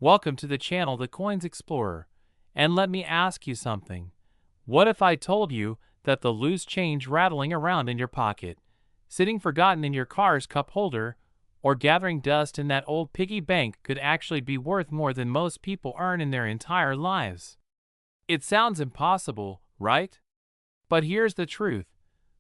Welcome to the channel The Coins Explorer. And let me ask you something. What if I told you that the loose change rattling around in your pocket, sitting forgotten in your car's cup holder, or gathering dust in that old piggy bank could actually be worth more than most people earn in their entire lives? It sounds impossible, right? But here's the truth.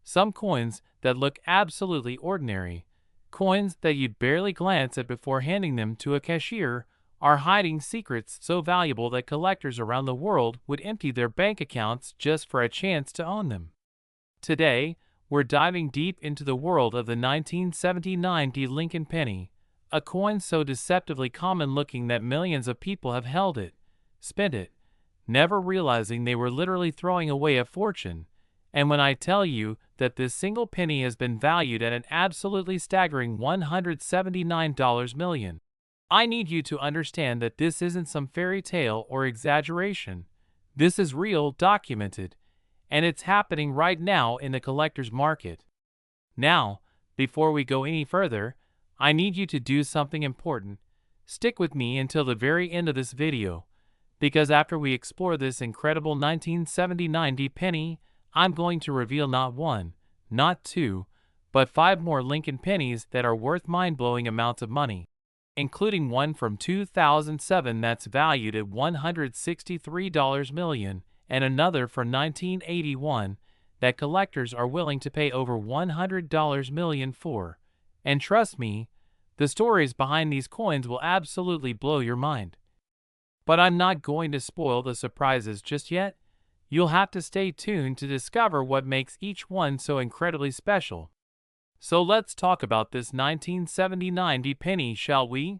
Some coins that look absolutely ordinary, coins that you'd barely glance at before handing them to a cashier, are hiding secrets so valuable that collectors around the world would empty their bank accounts just for a chance to own them. Today, we're diving deep into the world of the 1979 Lincoln penny, a coin so deceptively common-looking that millions of people have held it, spent it, never realizing they were literally throwing away a fortune. And when I tell you that this single penny has been valued at an absolutely staggering $179 million, I need you to understand that this isn't some fairy tale or exaggeration. This is real, documented, and it's happening right now in the collector's market. Now, before we go any further, I need you to do something important. Stick with me until the very end of this video, because after we explore this incredible 1979 penny, I'm going to reveal not one, not two, but 5 more Lincoln pennies that are worth mind-blowing amounts of money, including one from 2007 that's valued at $163 million, and another from 1981 that collectors are willing to pay over $100 million for. And trust me, the stories behind these coins will absolutely blow your mind. But I'm not going to spoil the surprises just yet. You'll have to stay tuned to discover what makes each one so incredibly special. So let's talk about this 1979 penny, shall we?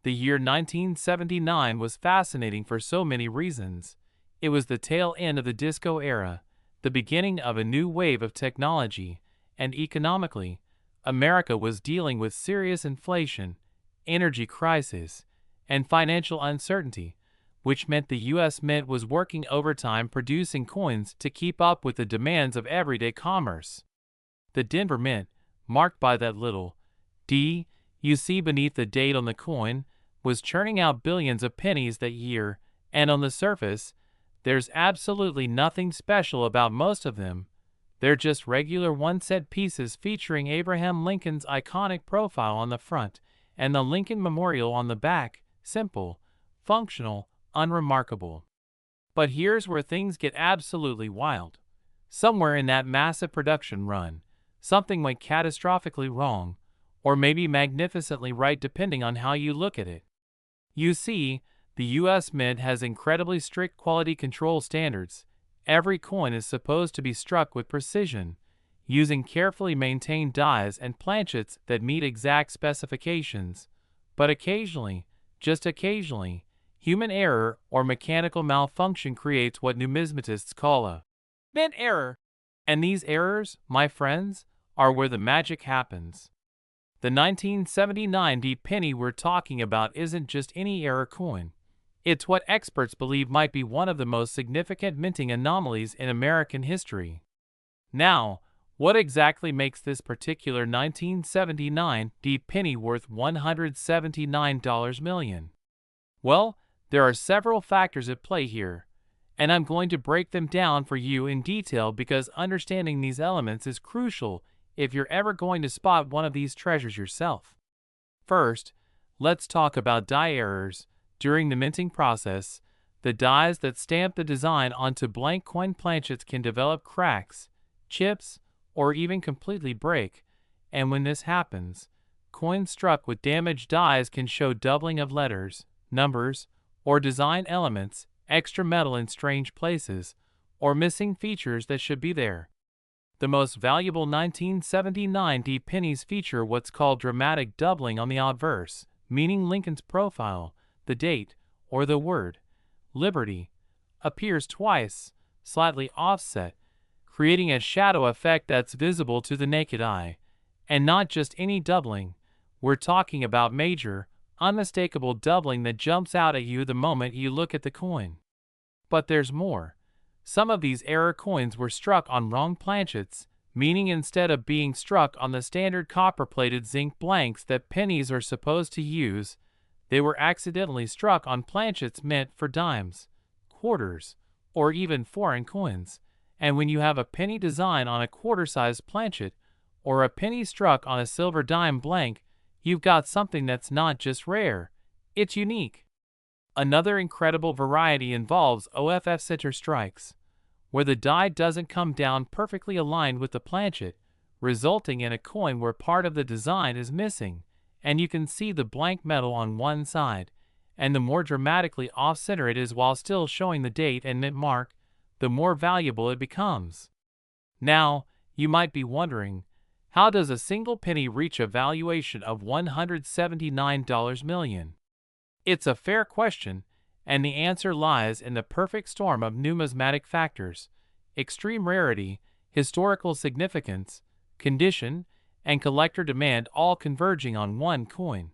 The year 1979 was fascinating for so many reasons. It was the tail end of the disco era, the beginning of a new wave of technology, and economically, America was dealing with serious inflation, energy crisis, and financial uncertainty, which meant the U.S. Mint was working overtime producing coins to keep up with the demands of everyday commerce. The Denver Mint, marked by that little D you see beneath the date on the coin, was churning out billions of pennies that year, and on the surface, there's absolutely nothing special about most of them. They're just regular one-cent pieces featuring Abraham Lincoln's iconic profile on the front and the Lincoln Memorial on the back, simple, functional, unremarkable. But here's where things get absolutely wild. Somewhere in that massive production run, something went catastrophically wrong, or maybe magnificently right depending on how you look at it. You see, the U.S. Mint has incredibly strict quality control standards. Every coin is supposed to be struck with precision, using carefully maintained dies and planchets that meet exact specifications. But occasionally, just occasionally, human error or mechanical malfunction creates what numismatists call a mint error. And these errors, my friends, are where the magic happens. The 1979 penny we're talking about isn't just any error coin. It's what experts believe might be one of the most significant minting anomalies in American history. Now, what exactly makes this particular 1979 penny worth $179 million? Well, there are several factors at play here, and I'm going to break them down for you in detail because understanding these elements is crucial if you're ever going to spot one of these treasures yourself. First, let's talk about die errors. During the minting process, the dies that stamp the design onto blank coin planchets can develop cracks, chips, or even completely break, and when this happens, coins struck with damaged dies can show doubling of letters, numbers, or design elements, extra metal in strange places, or missing features that should be there. The most valuable 1979 pennies feature what's called dramatic doubling on the obverse, meaning Lincoln's profile, the date, or the word Liberty, appears twice, slightly offset, creating a shadow effect that's visible to the naked eye. And not just any doubling, we're talking about major, unmistakable doubling that jumps out at you the moment you look at the coin. But there's more. Some of these error coins were struck on wrong planchets, meaning instead of being struck on the standard copper-plated zinc blanks that pennies are supposed to use, they were accidentally struck on planchets meant for dimes, quarters, or even foreign coins. And when you have a penny design on a quarter-sized planchet, or a penny struck on a silver dime blank, you've got something that's not just rare, it's unique. Another incredible variety involves OFF center strikes, where the die doesn't come down perfectly aligned with the planchet, resulting in a coin where part of the design is missing, and you can see the blank metal on one side, and the more dramatically off-center it is while still showing the date and mint mark, the more valuable it becomes. Now, you might be wondering, how does a single penny reach a valuation of $179 million? It's a fair question, and the answer lies in the perfect storm of numismatic factors: extreme rarity, historical significance, condition, and collector demand all converging on one coin.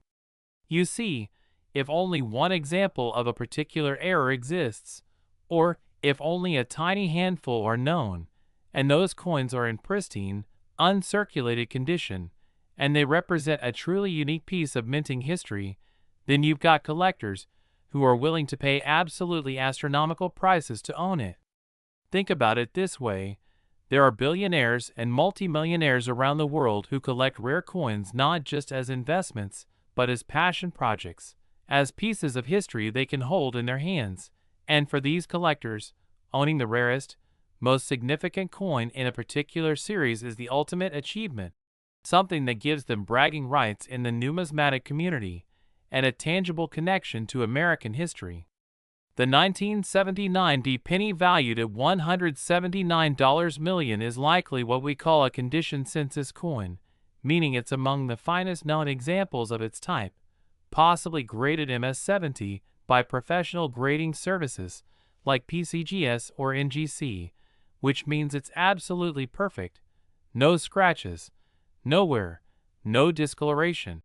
You see, if only one example of a particular error exists, or if only a tiny handful are known, and those coins are in pristine, uncirculated condition, and they represent a truly unique piece of minting history, then you've got collectors who are willing to pay absolutely astronomical prices to own it. Think about it this way: there are billionaires and multimillionaires around the world who collect rare coins not just as investments, but as passion projects, as pieces of history they can hold in their hands. And for these collectors, owning the rarest, most significant coin in a particular series is the ultimate achievement, something that gives them bragging rights in the numismatic community and a tangible connection to American history. The 1979 D penny valued at $179 million is likely what we call a condition census coin, meaning it's among the finest known examples of its type, possibly graded MS-70 by professional grading services like PCGS or NGC, which means it's absolutely perfect. No scratches, no wear, no discoloration.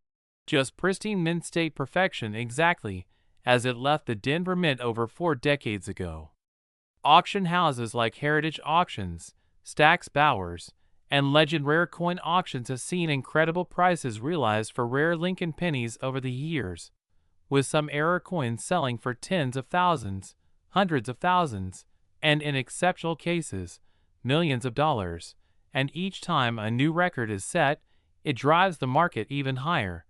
Just pristine mint state perfection, exactly as it left the Denver Mint over 4 decades ago. Auction houses like Heritage Auctions, Stack's Bowers, and Legend Rare Coin Auctions have seen incredible prices realized for rare Lincoln pennies over the years, with some error coins selling for tens of thousands, hundreds of thousands, and in exceptional cases, millions of dollars. And each time a new record is set, it drives the market even higher,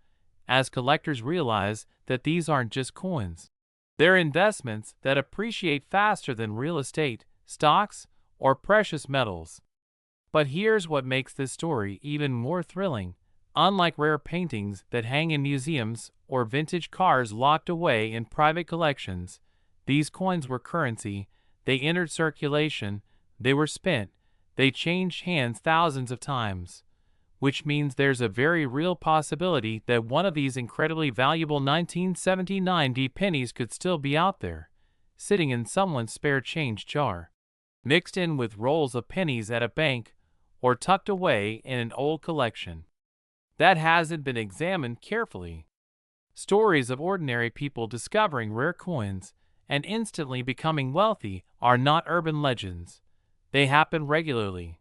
as collectors realize that these aren't just coins. They're investments that appreciate faster than real estate, stocks, or precious metals. But here's what makes this story even more thrilling. Unlike rare paintings that hang in museums or vintage cars locked away in private collections, these coins were currency. They entered circulation, they were spent, they changed hands thousands of times, which means there's a very real possibility that one of these incredibly valuable 1979 D pennies could still be out there, sitting in someone's spare change jar, mixed in with rolls of pennies at a bank, or tucked away in an old collection that hasn't been examined carefully. Stories of ordinary people discovering rare coins and instantly becoming wealthy are not urban legends. They happen regularly.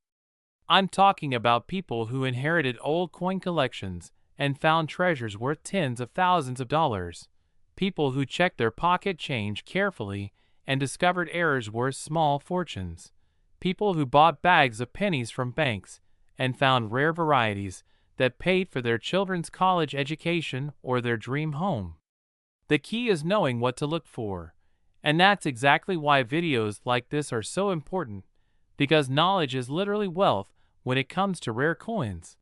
I'm talking about people who inherited old coin collections and found treasures worth tens of thousands of dollars. People who checked their pocket change carefully and discovered errors worth small fortunes. People who bought bags of pennies from banks and found rare varieties that paid for their children's college education or their dream home. The key is knowing what to look for, and that's exactly why videos like this are so important, because knowledge is literally wealth when it comes to rare coins.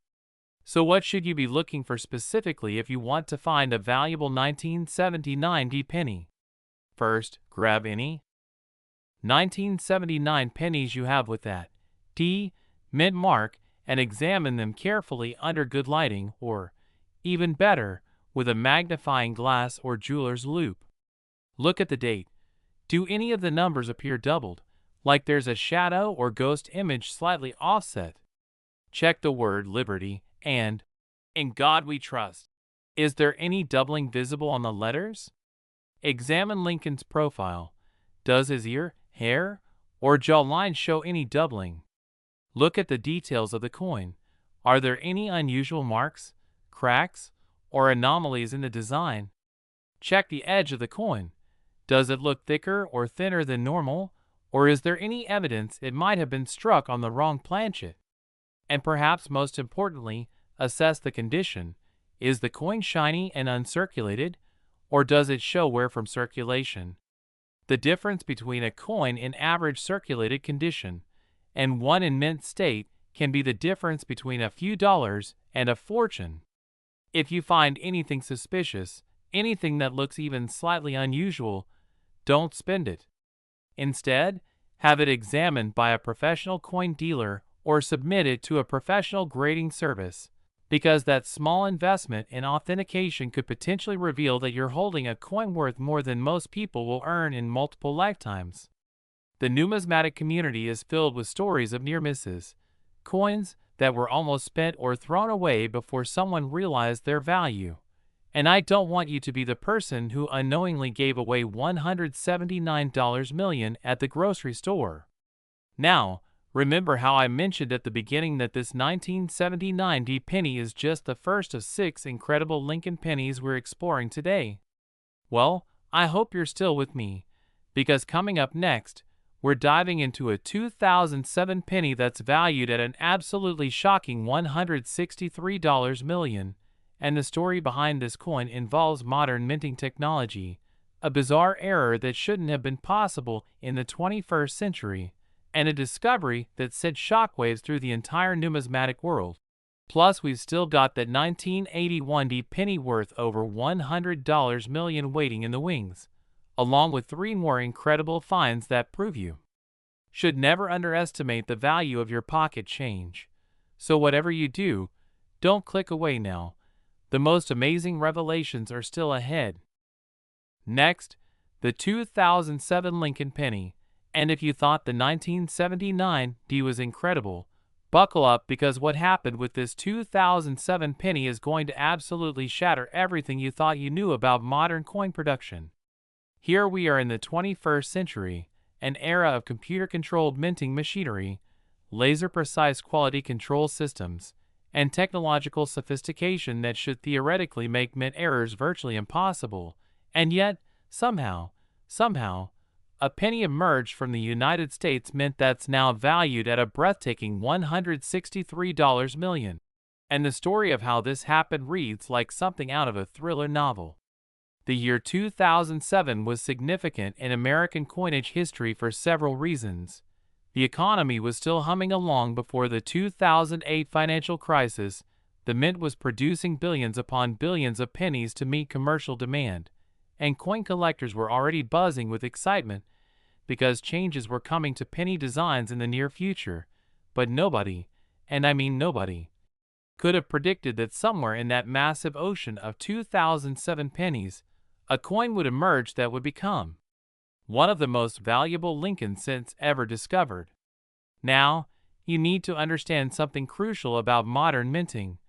So what should you be looking for specifically if you want to find a valuable 1979 D penny? First, grab any 1979 pennies you have with that D mint mark and examine them carefully under good lighting, or, even better, with a magnifying glass or jeweler's loupe. Look at the date. Do any of the numbers appear doubled, like there's a shadow or ghost image slightly offset? Check the word Liberty and In God We Trust. Is there any doubling visible on the letters? Examine Lincoln's profile. Does his ear, hair, or jawline show any doubling? Look at the details of the coin. Are there any unusual marks, cracks, or anomalies in the design? Check the edge of the coin. Does it look thicker or thinner than normal, or is there any evidence it might have been struck on the wrong planchet? And perhaps most importantly, assess the condition. Is the coin shiny and uncirculated, or does it show wear from circulation? The difference between a coin in average circulated condition and one in mint state can be the difference between a few dollars and a fortune. If you find anything suspicious, anything that looks even slightly unusual, don't spend it. Instead, have it examined by a professional coin dealer or submit it to a professional grading service, because that small investment in authentication could potentially reveal that you're holding a coin worth more than most people will earn in multiple lifetimes. The numismatic community is filled with stories of near misses, coins that were almost spent or thrown away before someone realized their value. And I don't want you to be the person who unknowingly gave away $179 million at the grocery store. Now, remember how I mentioned at the beginning that this 1979 D penny is just the first of 6 incredible Lincoln pennies we're exploring today? Well, I hope you're still with me, because coming up next, we're diving into a 2007 penny that's valued at an absolutely shocking $163 million, and the story behind this coin involves modern minting technology, a bizarre error that shouldn't have been possible in the 21st century, and a discovery that sent shockwaves through the entire numismatic world. Plus, we've still got that 1981 D penny worth over $100 million waiting in the wings, along with 3 more incredible finds that prove you should never underestimate the value of your pocket change. So whatever you do, don't click away now. The most amazing revelations are still ahead. Next, the 2007 Lincoln penny. And if you thought the 1979 D was incredible, buckle up, because what happened with this 2007 penny is going to absolutely shatter everything you thought you knew about modern coin production. Here we are in the 21st century, an era of computer-controlled minting machinery, laser-precise quality control systems, and technological sophistication that should theoretically make mint errors virtually impossible. And yet, somehow, a penny emerged from the United States Mint that's now valued at a breathtaking $163 million. And the story of how this happened reads like something out of a thriller novel. The year 2007 was significant in American coinage history for several reasons. The economy was still humming along before the 2008 financial crisis. The mint was producing billions upon billions of pennies to meet commercial demand, and coin collectors were already buzzing with excitement because changes were coming to penny designs in the near future. But nobody, and I mean nobody, could have predicted that somewhere in that massive ocean of 2007 pennies, a coin would emerge that would become one of the most valuable Lincoln cents ever discovered. Now, you need to understand something crucial about modern minting.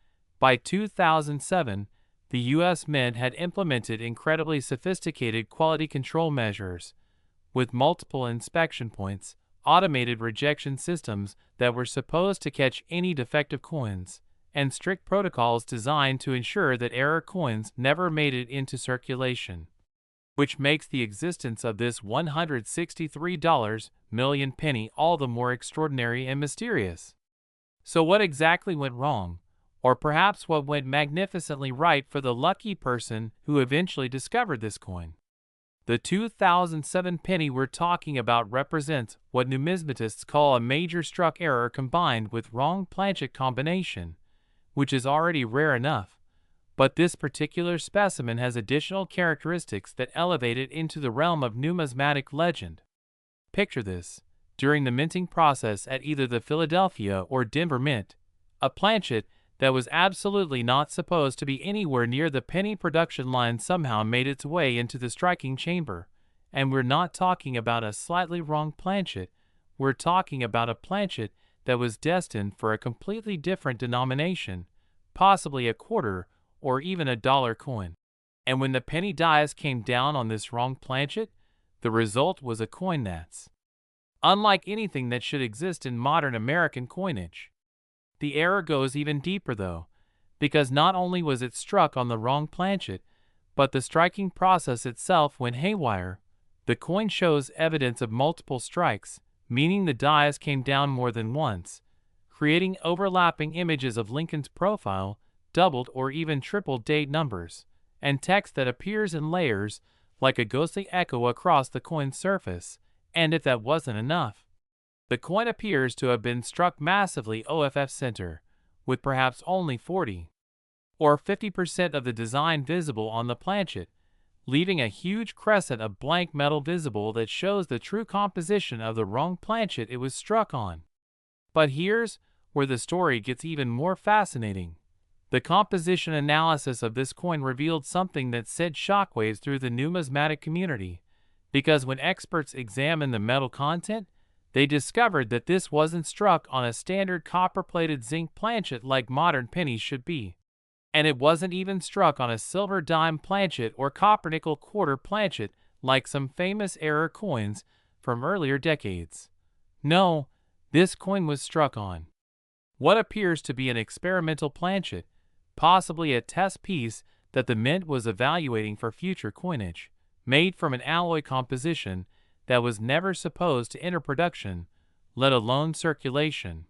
By 2007, the U.S. Mint had implemented incredibly sophisticated quality control measures, with multiple inspection points, automated rejection systems that were supposed to catch any defective coins, and strict protocols designed to ensure that error coins never made it into circulation, which makes the existence of this $163 million penny all the more extraordinary and mysterious. So what exactly went wrong? Or perhaps what went magnificently right for the lucky person who eventually discovered this coin? The 2007 penny we're talking about represents what numismatists call a major struck error combined with wrong planchet combination, which is already rare enough. But this particular specimen has additional characteristics that elevate it into the realm of numismatic legend. Picture this: during the minting process at either the Philadelphia or Denver Mint, a planchet that was absolutely not supposed to be anywhere near the penny production line somehow made its way into the striking chamber. And we're not talking about a slightly wrong planchet, we're talking about a planchet that was destined for a completely different denomination, possibly a quarter or even a dollar coin. And when the penny dies came down on this wrong planchet, the result was a coin that's unlike anything that should exist in modern American coinage. The error goes even deeper though, because not only was it struck on the wrong planchet, but the striking process itself went haywire. The coin shows evidence of multiple strikes, meaning the dies came down more than once, creating overlapping images of Lincoln's profile, doubled or even tripled date numbers, and text that appears in layers like a ghostly echo across the coin's surface. And if that wasn't enough, the coin appears to have been struck massively off center, with perhaps only 40 or 50% of the design visible on the planchet, leaving a huge crescent of blank metal visible that shows the true composition of the wrong planchet it was struck on. But here's where the story gets even more fascinating. The composition analysis of this coin revealed something that sent shockwaves through the numismatic community, because when experts examined the metal content, they discovered that this wasn't struck on a standard copper-plated zinc planchet like modern pennies should be. And it wasn't even struck on a silver dime planchet or copper-nickel quarter planchet like some famous error coins from earlier decades. No, this coin was struck on what appears to be an experimental planchet, possibly a test piece that the mint was evaluating for future coinage, made from an alloy composition that was never supposed to enter production, let alone circulation.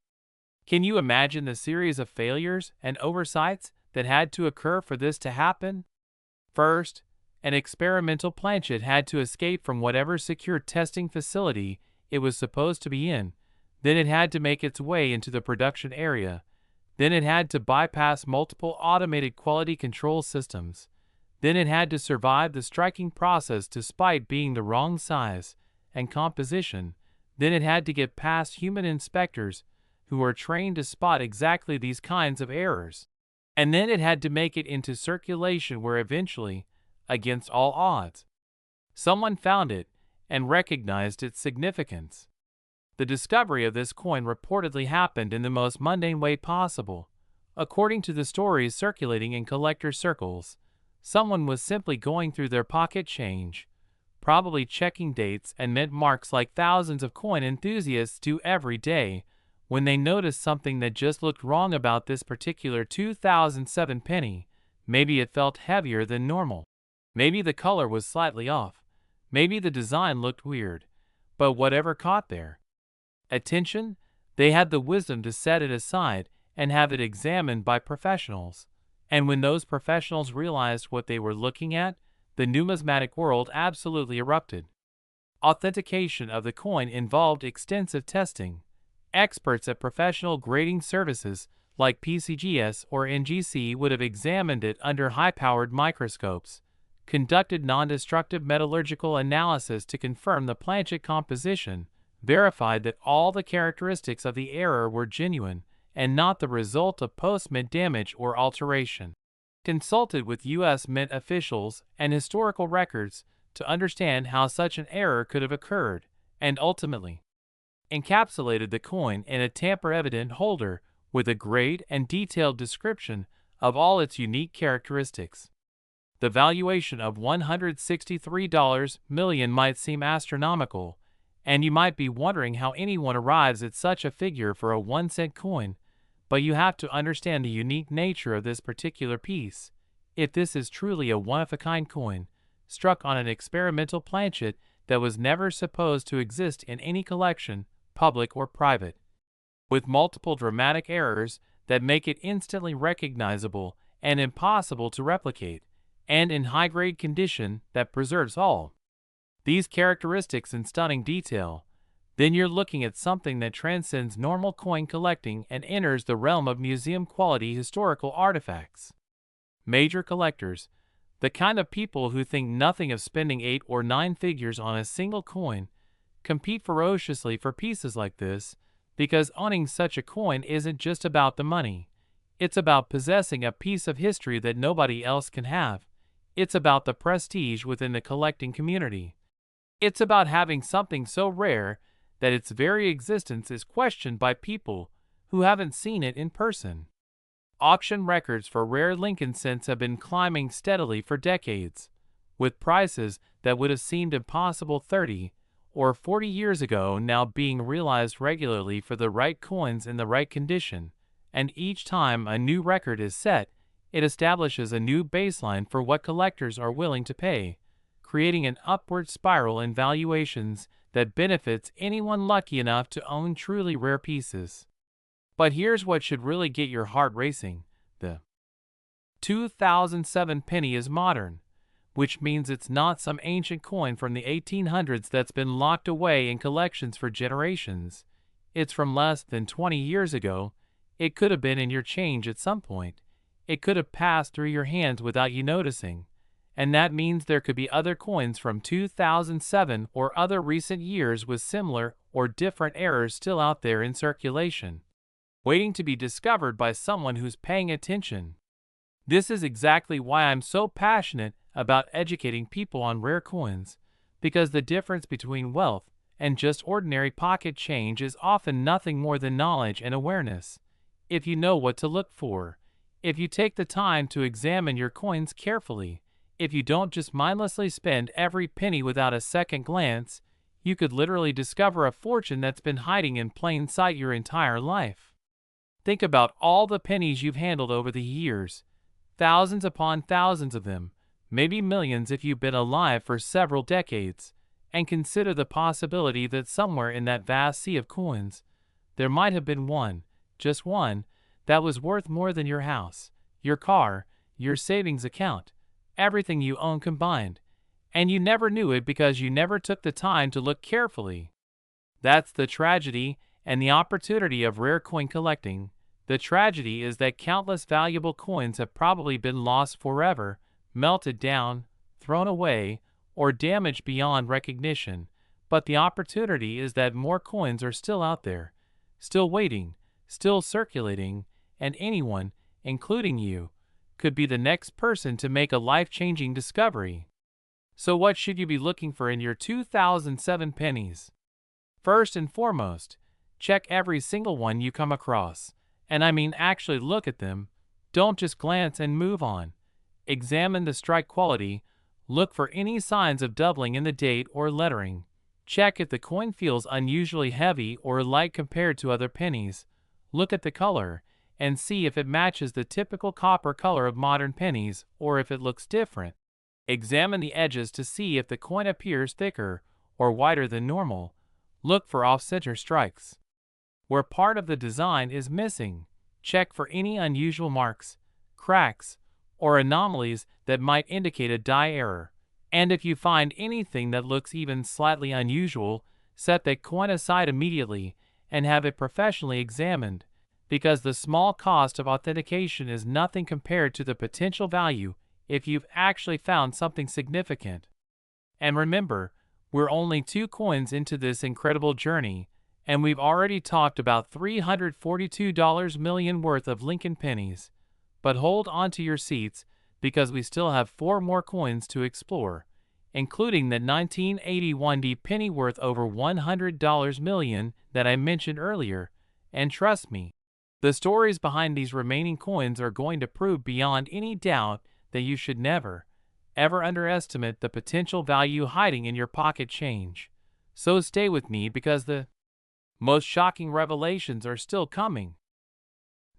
Can you imagine the series of failures and oversights that had to occur for this to happen? First, an experimental planchet had to escape from whatever secure testing facility it was supposed to be in. Then it had to make its way into the production area. Then it had to bypass multiple automated quality control systems. Then it had to survive the striking process despite being the wrong size and composition. Then it had to get past human inspectors who are trained to spot exactly these kinds of errors. And then it had to make it into circulation where eventually, against all odds, someone found it and recognized its significance. The discovery of this coin reportedly happened in the most mundane way possible. According to the stories circulating in collector circles, someone was simply going through their pocket change, probably checking dates and mint marks like thousands of coin enthusiasts do every day, when they noticed something that just looked wrong about this particular 2007 penny. Maybe it felt heavier than normal. Maybe the color was slightly off. Maybe the design looked weird. But whatever caught their attention, they had the wisdom to set it aside and have it examined by professionals. And when those professionals realized what they were looking at, the numismatic world absolutely erupted. Authentication of the coin involved extensive testing. Experts at professional grading services like PCGS or NGC would have examined it under high-powered microscopes, conducted non-destructive metallurgical analysis to confirm the planchet composition, verified that all the characteristics of the error were genuine and not the result of post-mint damage or alteration, consulted with U.S. Mint officials and historical records to understand how such an error could have occurred, and ultimately encapsulated the coin in a tamper-evident holder with a grade and detailed description of all its unique characteristics. The valuation of $163 million might seem astronomical, and you might be wondering how anyone arrives at such a figure for a 1-cent coin, but you have to understand the unique nature of this particular piece. If this is truly a one-of-a-kind coin, struck on an experimental planchet that was never supposed to exist in any collection, public or private, with multiple dramatic errors that make it instantly recognizable and impossible to replicate, and in high-grade condition that preserves all these characteristics in stunning detail, then you're looking at something that transcends normal coin collecting and enters the realm of museum-quality historical artifacts. Major collectors, the kind of people who think nothing of spending 8 or 9 figures on a single coin, compete ferociously for pieces like this, because owning such a coin isn't just about the money. It's about possessing a piece of history that nobody else can have. It's about the prestige within the collecting community. It's about having something so rare that its very existence is questioned by people who haven't seen it in person. Auction records for rare Lincoln cents have been climbing steadily for decades, with prices that would have seemed impossible 30 or 40 years ago now being realized regularly for the right coins in the right condition, and each time a new record is set, it establishes a new baseline for what collectors are willing to pay, creating an upward spiral in valuations that benefits anyone lucky enough to own truly rare pieces. But here's what should really get your heart racing. The 2007 penny is modern, which means it's not some ancient coin from the 1800s that's been locked away in collections for generations. It's from less than 20 years ago. It could have been in your change at some point. It could have passed through your hands without you noticing. And that means there could be other coins from 2007 or other recent years with similar or different errors still out there in circulation, waiting to be discovered by someone who's paying attention. This is exactly why I'm so passionate about educating people on rare coins, because the difference between wealth and just ordinary pocket change is often nothing more than knowledge and awareness. If you know what to look for, if you take the time to examine your coins carefully, if you don't just mindlessly spend every penny without a second glance, you could literally discover a fortune that's been hiding in plain sight your entire life. Think about all the pennies you've handled over the years, thousands upon thousands of them, maybe millions if you've been alive for several decades, and consider the possibility that somewhere in that vast sea of coins, there might have been one, just one, that was worth more than your house, your car, your savings account, everything you own combined, and you never knew it because you never took the time to look carefully. That's the tragedy and the opportunity of rare coin collecting. The tragedy is that countless valuable coins have probably been lost forever, melted down, thrown away, or damaged beyond recognition. But the opportunity is that more coins are still out there, still waiting, still circulating, and anyone, including you, could be the next person to make a life-changing discovery. So what should you be looking for in your 2007 pennies? First and foremost, check every single one you come across. And I mean actually look at them. Don't just glance and move on. Examine the strike quality. Look for any signs of doubling in the date or lettering. Check if the coin feels unusually heavy or light compared to other pennies. Look at the color and see if it matches the typical copper color of modern pennies or if it looks different. Examine the edges to see if the coin appears thicker or wider than normal. Look for off-center strikes. Where part of the design is missing, check for any unusual marks, cracks, or anomalies that might indicate a die error. And if you find anything that looks even slightly unusual, set that coin aside immediately and have it professionally examined, because the small cost of authentication is nothing compared to the potential value if you've actually found something significant. And remember, we're only 2 coins into this incredible journey, and we've already talked about $342 million worth of Lincoln pennies. But hold on to your seats, because we still have 4 more coins to explore, including the 1981 D penny worth over $100 million that I mentioned earlier. And trust me, the stories behind these remaining coins are going to prove beyond any doubt that you should never, ever underestimate the potential value hiding in your pocket change. So stay with me because the most shocking revelations are still coming.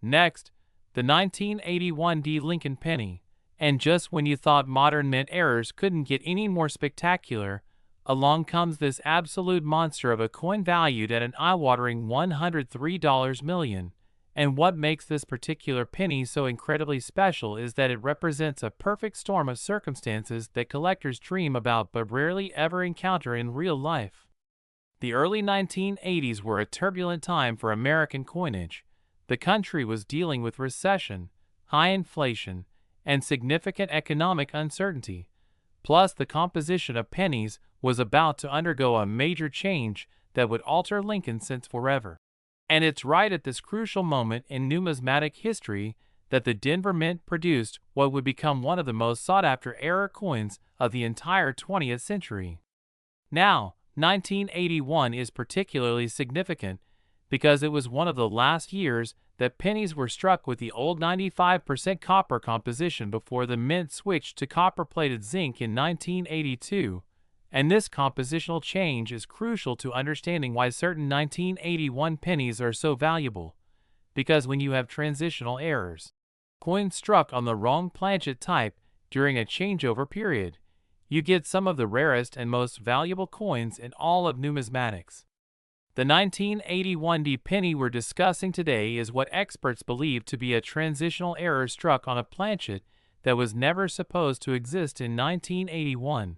Next, the 1981 D Lincoln penny. And just when you thought modern mint errors couldn't get any more spectacular, along comes this absolute monster of a coin valued at an eye-watering $103 million. And what makes this particular penny so incredibly special is that it represents a perfect storm of circumstances that collectors dream about but rarely ever encounter in real life. The early 1980s were a turbulent time for American coinage. The country was dealing with recession, high inflation, and significant economic uncertainty. Plus, the composition of pennies was about to undergo a major change that would alter Lincoln cents forever. And it's right at this crucial moment in numismatic history that the Denver Mint produced what would become one of the most sought-after error coins of the entire 20th century. Now, 1981 is particularly significant because it was one of the last years that pennies were struck with the old 95% copper composition before the mint switched to copper-plated zinc in 1982. And this compositional change is crucial to understanding why certain 1981 pennies are so valuable, because when you have transitional errors, Coin struck on the wrong planchet type during a changeover period. You get some of the rarest and most valuable coins in all of numismatics. The 1981 penny we're discussing today is what experts believe to be a transitional error struck on a planchet that was never supposed to exist in 1981,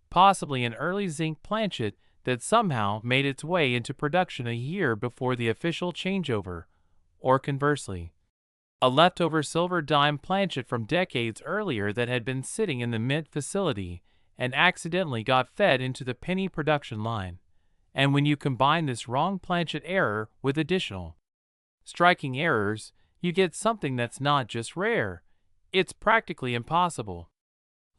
possibly an early zinc planchet that somehow made its way into production a year before the official changeover, or conversely, a leftover silver dime planchet from decades earlier that had been sitting in the mint facility and accidentally got fed into the penny production line. And when you combine this wrong planchet error with additional striking errors, you get something that's not just rare, it's practically impossible.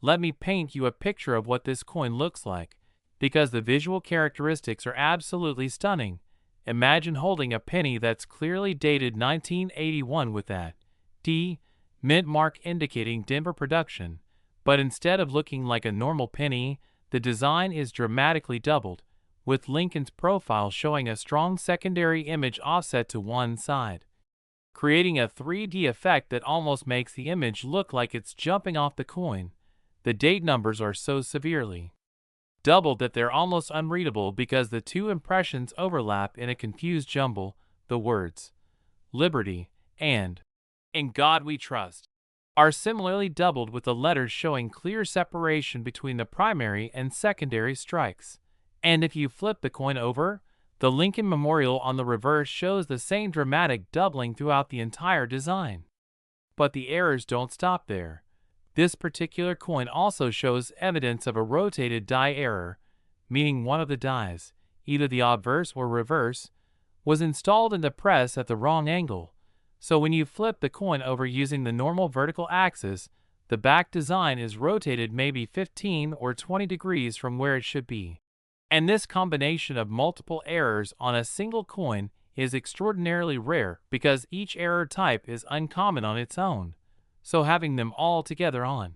Let me paint you a picture of what this coin looks like, because the visual characteristics are absolutely stunning. Imagine holding a penny that's clearly dated 1981 with that D mint mark indicating Denver production, but instead of looking like a normal penny, the design is dramatically doubled, with Lincoln's profile showing a strong secondary image offset to one side, creating a 3D effect that almost makes the image look like it's jumping off the coin. The date numbers are so severely doubled that they're almost unreadable because the two impressions overlap in a confused jumble. The words Liberty and In God We Trust are similarly doubled, with the letters showing clear separation between the primary and secondary strikes. And if you flip the coin over, the Lincoln Memorial on the reverse shows the same dramatic doubling throughout the entire design. But the errors don't stop there. This particular coin also shows evidence of a rotated die error, meaning one of the dies, either the obverse or reverse, was installed in the press at the wrong angle. So when you flip the coin over using the normal vertical axis, the back design is rotated maybe 15 or 20 degrees from where it should be. And this combination of multiple errors on a single coin is extraordinarily rare because each error type is uncommon on its own. So having them all together on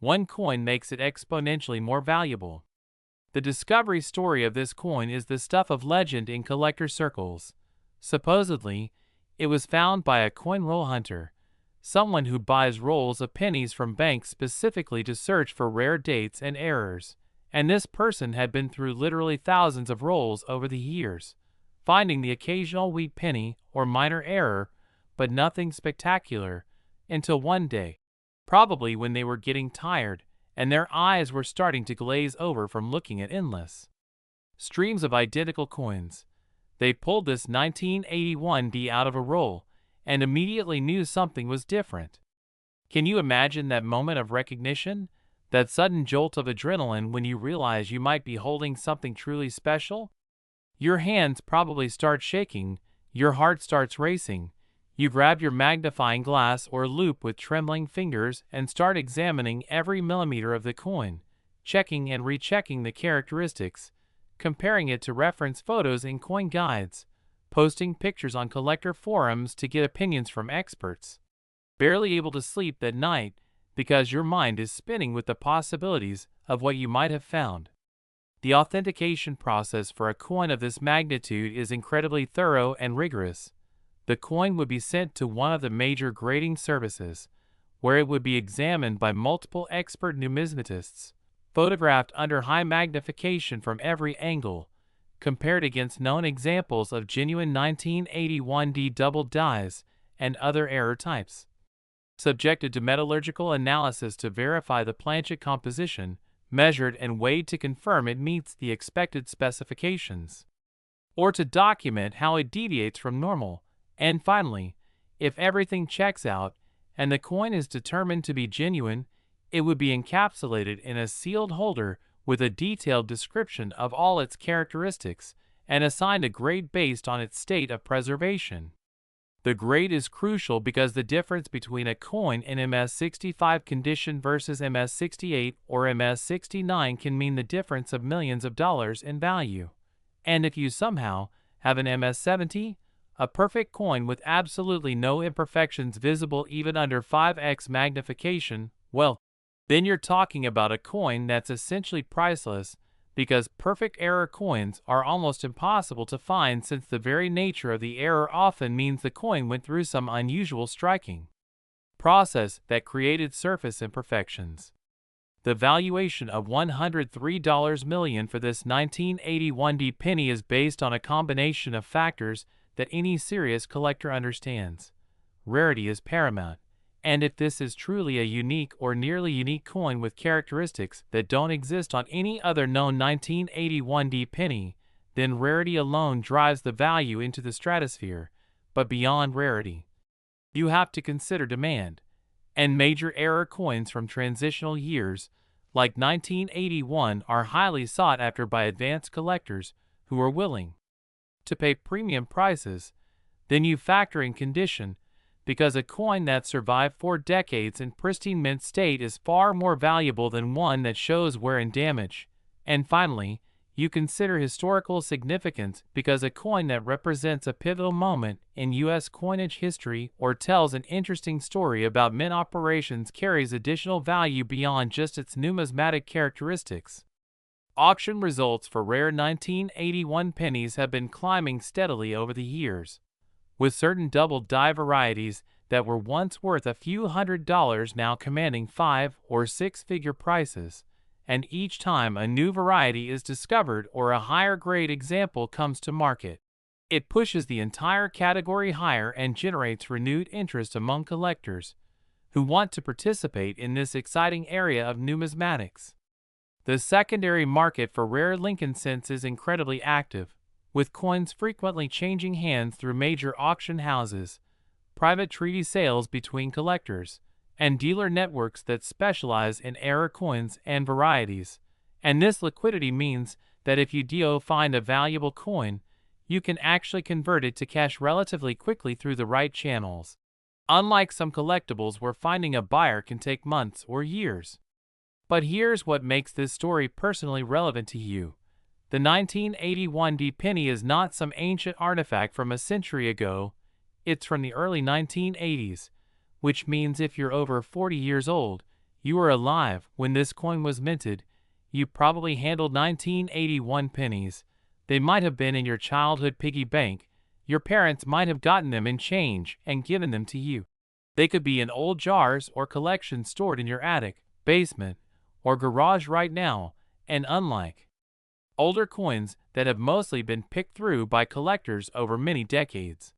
one coin makes it exponentially more valuable. The discovery story of this coin is the stuff of legend in collector circles. Supposedly, it was found by a coin roll hunter, someone who buys rolls of pennies from banks specifically to search for rare dates and errors. And this person had been through literally thousands of rolls over the years, finding the occasional weak penny or minor error, but nothing spectacular, until one day, probably when they were getting tired and their eyes were starting to glaze over from looking at endless streams of identical coins, they pulled this 1981 out of a roll and immediately knew something was different. Can you imagine that moment of recognition? That sudden jolt of adrenaline when you realize you might be holding something truly special? Your hands probably start shaking, your heart starts racing. You grab your magnifying glass or loupe with trembling fingers and start examining every millimeter of the coin, checking and rechecking the characteristics, comparing it to reference photos in coin guides, posting pictures on collector forums to get opinions from experts. Barely able to sleep that night because your mind is spinning with the possibilities of what you might have found. The authentication process for a coin of this magnitude is incredibly thorough and rigorous. The coin would be sent to one of the major grading services, where it would be examined by multiple expert numismatists, photographed under high magnification from every angle, compared against known examples of genuine 1981 double dies and other error types, subjected to metallurgical analysis to verify the planchet composition, measured and weighed to confirm it meets the expected specifications, or to document how it deviates from normal. And finally, if everything checks out and the coin is determined to be genuine, it would be encapsulated in a sealed holder with a detailed description of all its characteristics and assigned a grade based on its state of preservation. The grade is crucial because the difference between a coin in MS-65 condition versus MS-68 or MS-69 can mean the difference of millions of dollars in value. And if you somehow have an MS-70, a perfect coin with absolutely no imperfections visible even under 5x magnification, well, then you're talking about a coin that's essentially priceless, because perfect error coins are almost impossible to find since the very nature of the error often means the coin went through some unusual striking process that created surface imperfections. The valuation of $103 million for this 1981 penny is based on a combination of factors that any serious collector understands. Rarity is paramount, and if this is truly a unique or nearly unique coin with characteristics that don't exist on any other known 1981 penny, then rarity alone drives the value into the stratosphere. But beyond rarity, you have to consider demand, and major error coins from transitional years like 1981 are highly sought after by advanced collectors who are willing to pay premium prices. Then you factor in condition, because a coin that survived 4 decades in pristine mint state is far more valuable than one that shows wear and damage. And finally, you consider historical significance, because a coin that represents a pivotal moment in U.S. coinage history or tells an interesting story about mint operations carries additional value beyond just its numismatic characteristics. Auction results for rare 1981 pennies have been climbing steadily over the years, with certain double-die varieties that were once worth a few $100s now commanding 5- or 6-figure prices. And each time a new variety is discovered or a higher-grade example comes to market, it pushes the entire category higher and generates renewed interest among collectors who want to participate in this exciting area of numismatics. The secondary market for rare Lincoln cents is incredibly active, with coins frequently changing hands through major auction houses, private treaty sales between collectors, and dealer networks that specialize in error coins and varieties. And this liquidity means that if you do find a valuable coin, you can actually convert it to cash relatively quickly through the right channels. Unlike some collectibles where finding a buyer can take months or years. But here's what makes this story personally relevant to you. The 1981 penny is not some ancient artifact from a century ago, it's from the early 1980s. Which means if you're over 40 years old, you were alive when this coin was minted, you probably handled 1981 pennies. They might have been in your childhood piggy bank, your parents might have gotten them in change and given them to you. They could be in old jars or collections stored in your attic, basement, or garage right now, and unlike older coins that have mostly been picked through by collectors over many decades,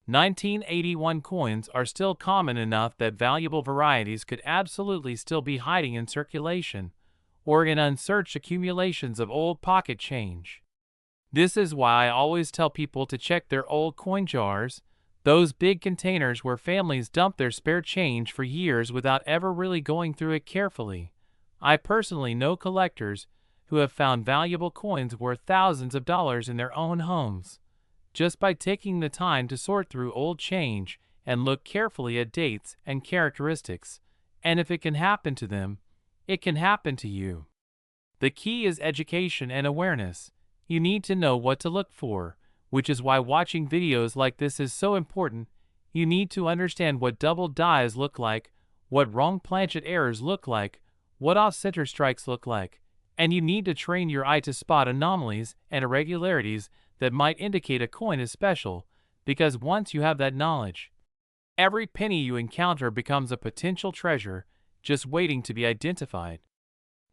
1981 coins are still common enough that valuable varieties could absolutely still be hiding in circulation or in unsearched accumulations of old pocket change. This is why I always tell people to check their old coin jars, those big containers where families dump their spare change for years without ever really going through it carefully. I personally know collectors who have found valuable coins worth thousands of dollars in their own homes, just by taking the time to sort through old change and look carefully at dates and characteristics. And if it can happen to them, it can happen to you. The key is education and awareness. You need to know what to look for, which is why watching videos like this is so important. You need to understand what double dies look like, what wrong planchet errors look like, what off-center strikes look like, and you need to train your eye to spot anomalies and irregularities that might indicate a coin is special, because once you have that knowledge, every penny you encounter becomes a potential treasure just waiting to be identified.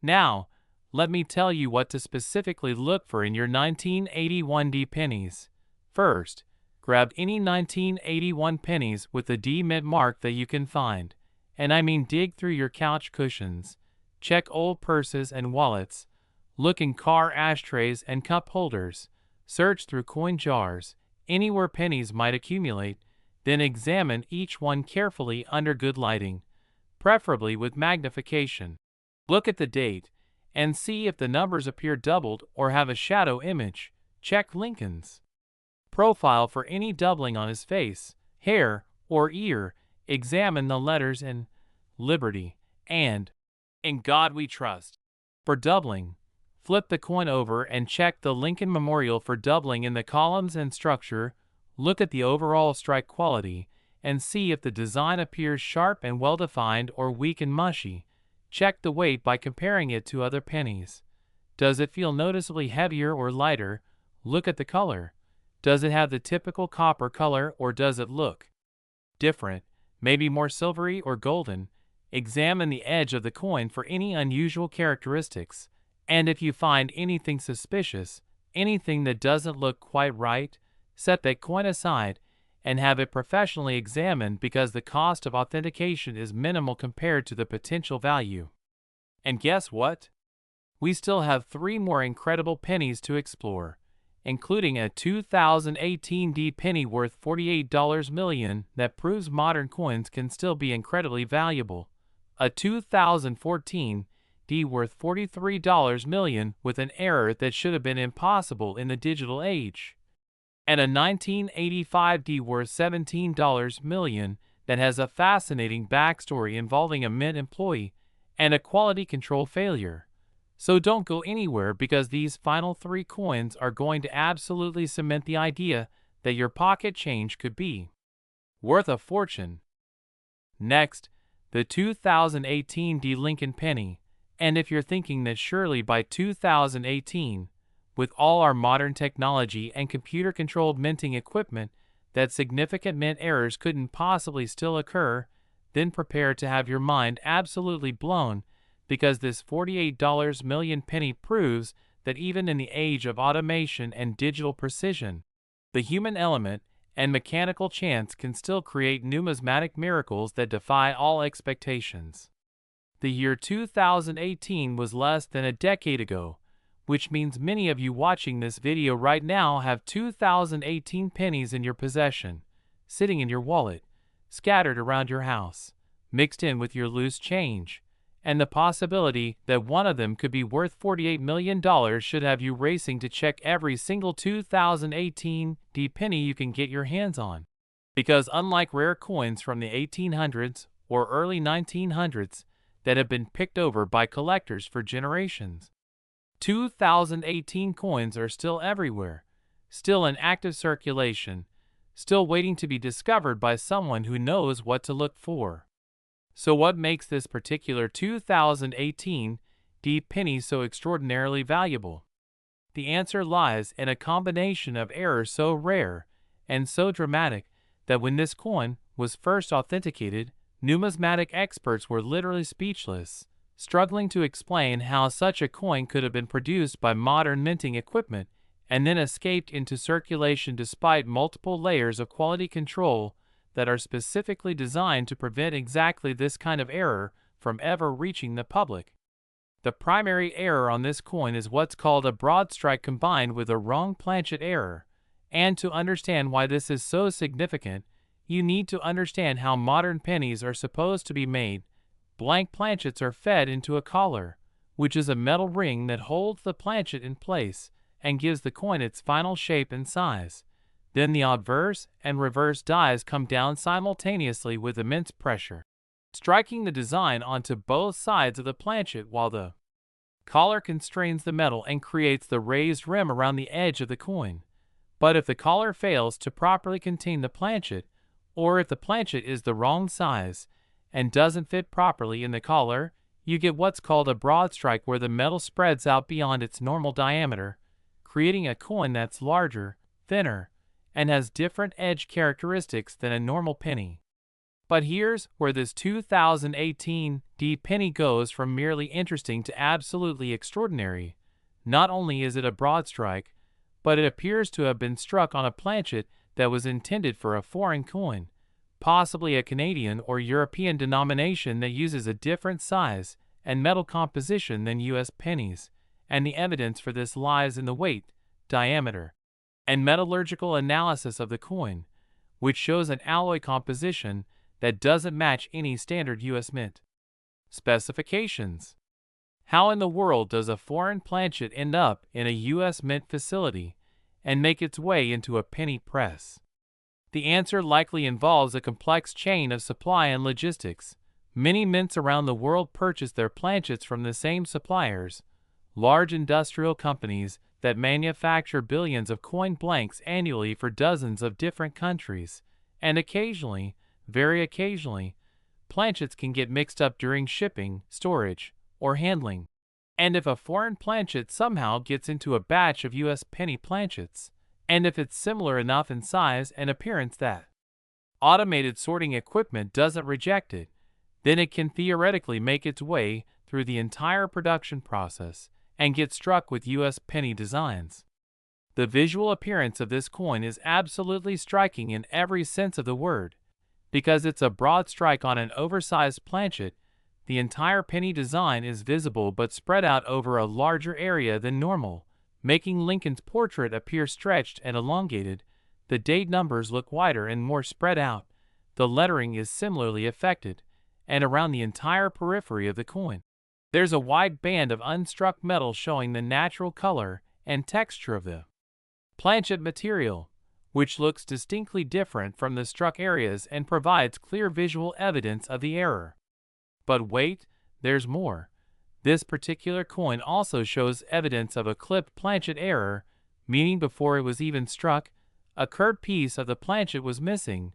Now, let me tell you what to specifically look for in your 1981 pennies. First, grab any 1981 pennies with the D mint mark that you can find, and I mean dig through your couch cushions, check old purses and wallets, look in car ashtrays and cup holders, search through coin jars, anywhere pennies might accumulate, then examine each one carefully under good lighting, preferably with magnification. Look at the date and see if the numbers appear doubled or have a shadow image. Check Lincoln's profile for any doubling on his face, hair, or ear. Examine the letters in Liberty and In God We Trust for doubling. Flip the coin over and check the Lincoln Memorial for doubling in the columns and structure. Look at the overall strike quality and see if the design appears sharp and well-defined or weak and mushy. Check the weight by comparing it to other pennies. Does it feel noticeably heavier or lighter? Look at the color. Does it have the typical copper color or does it look different? maybe more silvery or golden. Examine the edge of the coin for any unusual characteristics, and if you find anything suspicious, anything that doesn't look quite right, set that coin aside and have it professionally examined, because the cost of authentication is minimal compared to the potential value. And guess what? We still have 3 more incredible pennies to explore, including a 2018 D penny worth $48 million that proves modern coins can still be incredibly valuable, a 2014 D worth $43 million with an error that should have been impossible in the digital age, and a 1985 D worth $17 million that has a fascinating backstory involving a mint employee and a quality control failure. So don't go anywhere, because these final 3 coins are going to absolutely cement the idea that your pocket change could be worth a fortune. Next, the 2018 D Lincoln penny. And if you're thinking that surely by 2018, with all our modern technology and computer-controlled minting equipment, that significant mint errors couldn't possibly still occur, then prepare to have your mind absolutely blown, because this $48 million penny proves that even in the age of automation and digital precision, the human element and mechanical chance can still create numismatic miracles that defy all expectations. The year 2018 was less than a decade ago, which means many of you watching this video right now have 2018 pennies in your possession, sitting in your wallet, scattered around your house, mixed in with your loose change, and the possibility that one of them could be worth $48 million should have you racing to check every single 2018 D penny you can get your hands on. Because unlike rare coins from the 1800s or early 1900s that have been picked over by collectors for generations, 2018 coins are still everywhere, still in active circulation, still waiting to be discovered by someone who knows what to look for. So what makes this particular 2018 D penny so extraordinarily valuable? The answer lies in a combination of errors so rare and so dramatic that when this coin was first authenticated, numismatic experts were literally speechless, struggling to explain how such a coin could have been produced by modern minting equipment and then escaped into circulation despite multiple layers of quality control that are specifically designed to prevent exactly this kind of error from ever reaching the public. The primary error on this coin is what's called a broad strike combined with a wrong planchet error, and to understand why this is so significant, you need to understand how modern pennies are supposed to be made. Blank planchets are fed into a collar, which is a metal ring that holds the planchet in place and gives the coin its final shape and size. Then the obverse and reverse dies come down simultaneously with immense pressure, striking the design onto both sides of the planchet, while the collar constrains the metal and creates the raised rim around the edge of the coin. But if the collar fails to properly contain the planchet, or if the planchet is the wrong size and doesn't fit properly in the collar, you get what's called a broad strike, where the metal spreads out beyond its normal diameter, creating a coin that's larger, thinner, and has different edge characteristics than a normal penny. But here's where this 2018 D penny goes from merely interesting to absolutely extraordinary. Not only is it a broad strike, but it appears to have been struck on a planchet that was intended for a foreign coin, possibly a Canadian or European denomination that uses a different size and metal composition than U.S. pennies, and the evidence for this lies in the weight, diameter, and metallurgical analysis of the coin, which shows an alloy composition that doesn't match any standard U.S. mint. Specifications. How in the world does a foreign planchet end up in a U.S. mint facility and make its way into a penny press? The answer likely involves a complex chain of supply and logistics. Many mints around the world purchase their planchets from the same suppliers, large industrial companies that manufacture billions of coin blanks annually for dozens of different countries, and occasionally, very occasionally, planchets can get mixed up during shipping, storage, or handling. And if a foreign planchet somehow gets into a batch of U.S. penny planchets, and if it's similar enough in size and appearance that automated sorting equipment doesn't reject it, then it can theoretically make its way through the entire production process and get struck with U.S. penny designs. The visual appearance of this coin is absolutely striking in every sense of the word. Because it's a broad strike on an oversized planchet, the entire penny design is visible but spread out over a larger area than normal, making Lincoln's portrait appear stretched and elongated. The date numbers look wider and more spread out. The lettering is similarly affected, and around the entire periphery of the coin, there's a wide band of unstruck metal showing the natural color and texture of the planchet material, which looks distinctly different from the struck areas and provides clear visual evidence of the error. But wait, there's more. This particular coin also shows evidence of a clipped planchet error, meaning before it was even struck, a curved piece of the planchet was missing,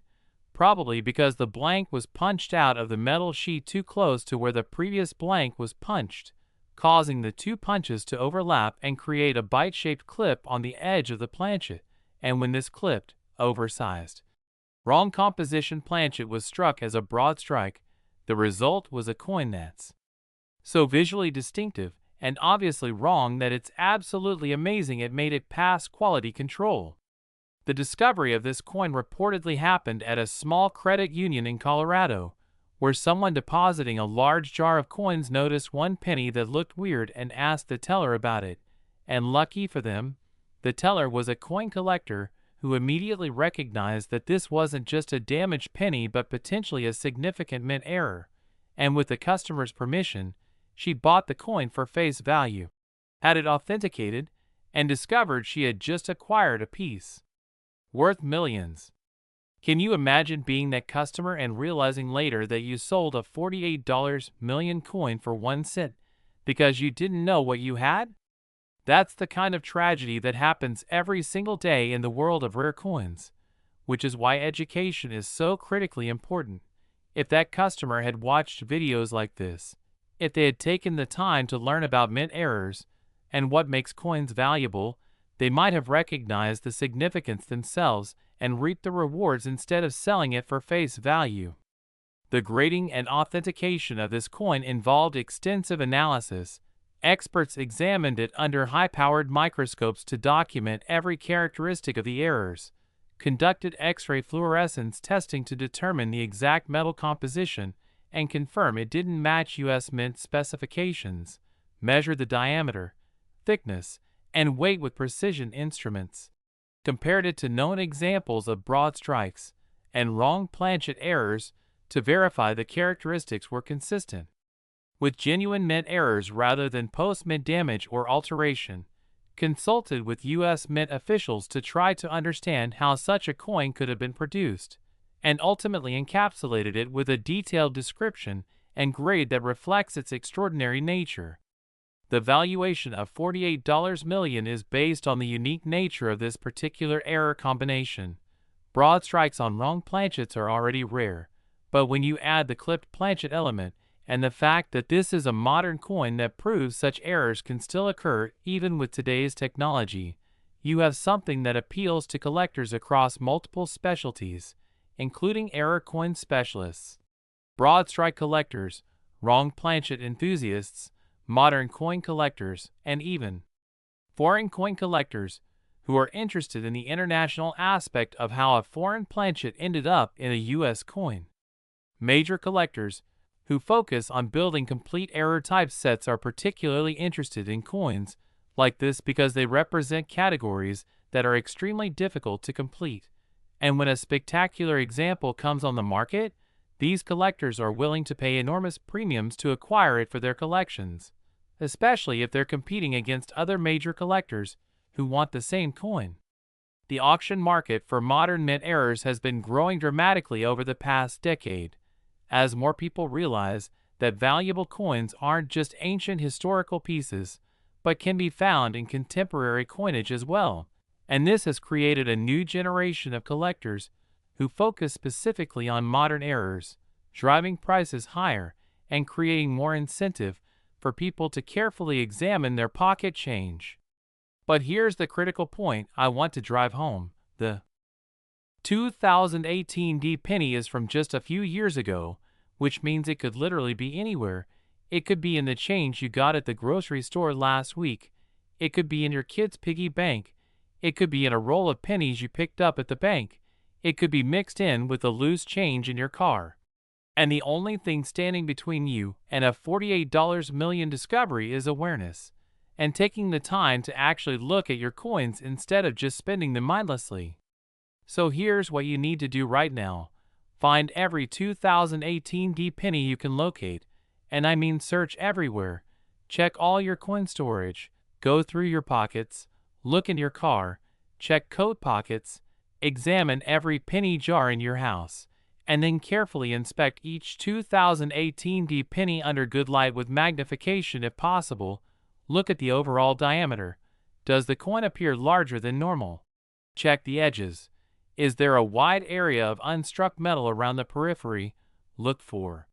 probably because the blank was punched out of the metal sheet too close to where the previous blank was punched, causing the two punches to overlap and create a bite-shaped clip on the edge of the planchet, and when this clipped, oversized, wrong composition planchet was struck as a broad strike. The result was a coin that's so visually distinctive and obviously wrong that it's absolutely amazing it made it past quality control. The discovery of this coin reportedly happened at a small credit union in Colorado, where someone depositing a large jar of coins noticed one penny that looked weird and asked the teller about it, and lucky for them, the teller was a coin collector who immediately recognized that this wasn't just a damaged penny but potentially a significant mint error, and with the customer's permission, she bought the coin for face value, had it authenticated, and discovered she had just acquired a piece worth millions. Can you imagine being that customer and realizing later that you sold a $48 million coin for 1 cent because you didn't know what you had? That's the kind of tragedy that happens every single day in the world of rare coins, which is why education is so critically important. If that customer had watched videos like this, if they had taken the time to learn about mint errors and what makes coins valuable, they might have recognized the significance themselves and reaped the rewards instead of selling it for face value. The grading and authentication of this coin involved extensive analysis. Experts examined it under high-powered microscopes to document every characteristic of the errors, conducted X-ray fluorescence testing to determine the exact metal composition and confirm it didn't match U.S. Mint specifications, measured the diameter, thickness, and weight with precision instruments, compared it to known examples of broad strikes and wrong planchet errors to verify the characteristics were consistent with genuine mint errors rather than post-mint damage or alteration, consulted with U.S. Mint officials to try to understand how such a coin could have been produced, and ultimately encapsulated it with a detailed description and grade that reflects its extraordinary nature. The valuation of $48 million is based on the unique nature of this particular error combination. Broad strikes on wrong planchets are already rare, but when you add the clipped planchet element and the fact that this is a modern coin that proves such errors can still occur even with today's technology, you have something that appeals to collectors across multiple specialties, including error coin specialists, broad strike collectors, wrong planchet enthusiasts, modern coin collectors, and even foreign coin collectors who are interested in the international aspect of how a foreign planchet ended up in a U.S. coin. Major collectors who focus on building complete error type sets are particularly interested in coins like this because they represent categories that are extremely difficult to complete. And when a spectacular example comes on the market, these collectors are willing to pay enormous premiums to acquire it for their collections, especially if they're competing against other major collectors who want the same coin. The auction market for modern mint errors has been growing dramatically over the past decade, as more people realize that valuable coins aren't just ancient historical pieces, but can be found in contemporary coinage as well. And this has created a new generation of collectors who focus specifically on modern errors, driving prices higher and creating more incentive for people to carefully examine their pocket change. But here's the critical point I want to drive home. The 2018 D penny is from just a few years ago, which means it could literally be anywhere. It could be in the change you got at the grocery store last week. It could be in your kid's piggy bank. It could be in a roll of pennies you picked up at the bank. It could be mixed in with the loose change in your car. And the only thing standing between you and a $48 million discovery is awareness, and taking the time to actually look at your coins instead of just spending them mindlessly. So here's what you need to do right now. Find every 2018 D penny you can locate, and I mean search everywhere. Check all your coin storage, go through your pockets, look in your car, check coat pockets, examine every penny jar in your house, and then carefully inspect each 2018 D penny under good light with magnification if possible. Look at the overall diameter. Does the coin appear larger than normal? Check the edges. Is there a wide area of unstruck metal around the periphery? Look for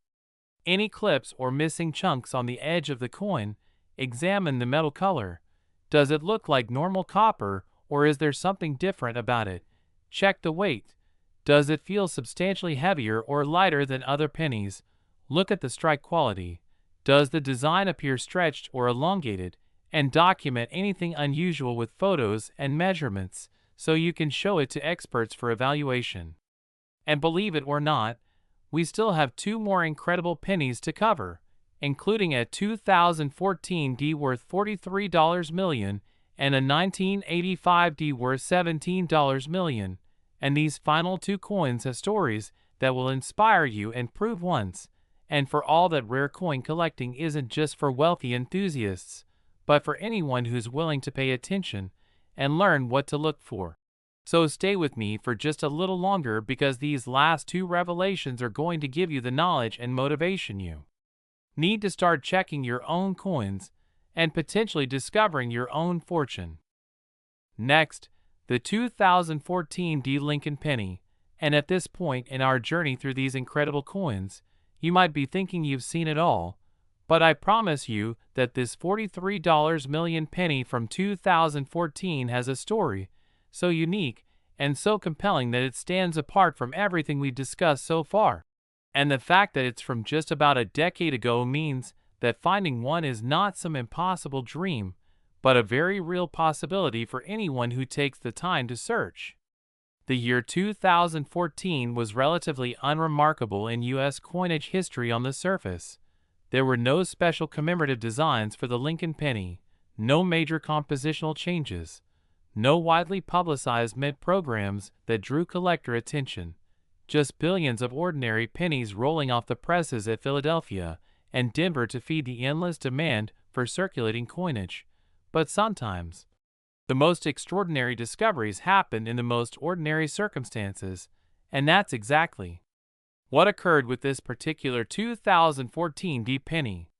any clips or missing chunks on the edge of the coin. Examine the metal color. Does it look like normal copper, or is there something different about it? Check the weight. Does it feel substantially heavier or lighter than other pennies? Look at the strike quality. Does the design appear stretched or elongated? And document anything unusual with photos and measurements, so you can show it to experts for evaluation. And believe it or not, we still have 2 more incredible pennies to cover, including a 2014 D worth $43 million and a 1985 D worth $17 million. And these final 2 coins have stories that will inspire you and prove once and for all that rare coin collecting isn't just for wealthy enthusiasts, but for anyone who's willing to pay attention and learn what to look for. So stay with me for just a little longer, because these last 2 revelations are going to give you the knowledge and motivation you need to start checking your own coins and potentially discovering your own fortune. Next, the 2014 D Lincoln penny. And at this point in our journey through these incredible coins, you might be thinking you've seen it all, but I promise you that this $43 million penny from 2014 has a story so unique and so compelling that it stands apart from everything we've discussed so far. And the fact that it's from just about a decade ago means that finding one is not some impossible dream, but a very real possibility for anyone who takes the time to search. The year 2014 was relatively unremarkable in U.S. coinage history on the surface. There were no special commemorative designs for the Lincoln penny, no major compositional changes, no widely publicized mint programs that drew collector attention, just billions of ordinary pennies rolling off the presses at Philadelphia and Denver to feed the endless demand for circulating coinage. But sometimes, the most extraordinary discoveries happen in the most ordinary circumstances, and that's exactly what occurred with this particular 2014 D penny.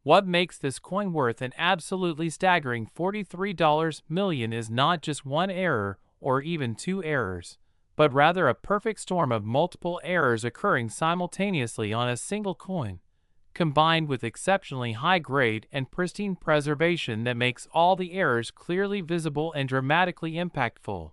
What makes this coin worth an absolutely staggering $43 million is not just one error or even 2 errors, but rather a perfect storm of multiple errors occurring simultaneously on a single coin, combined with exceptionally high grade and pristine preservation that makes all the errors clearly visible and dramatically impactful.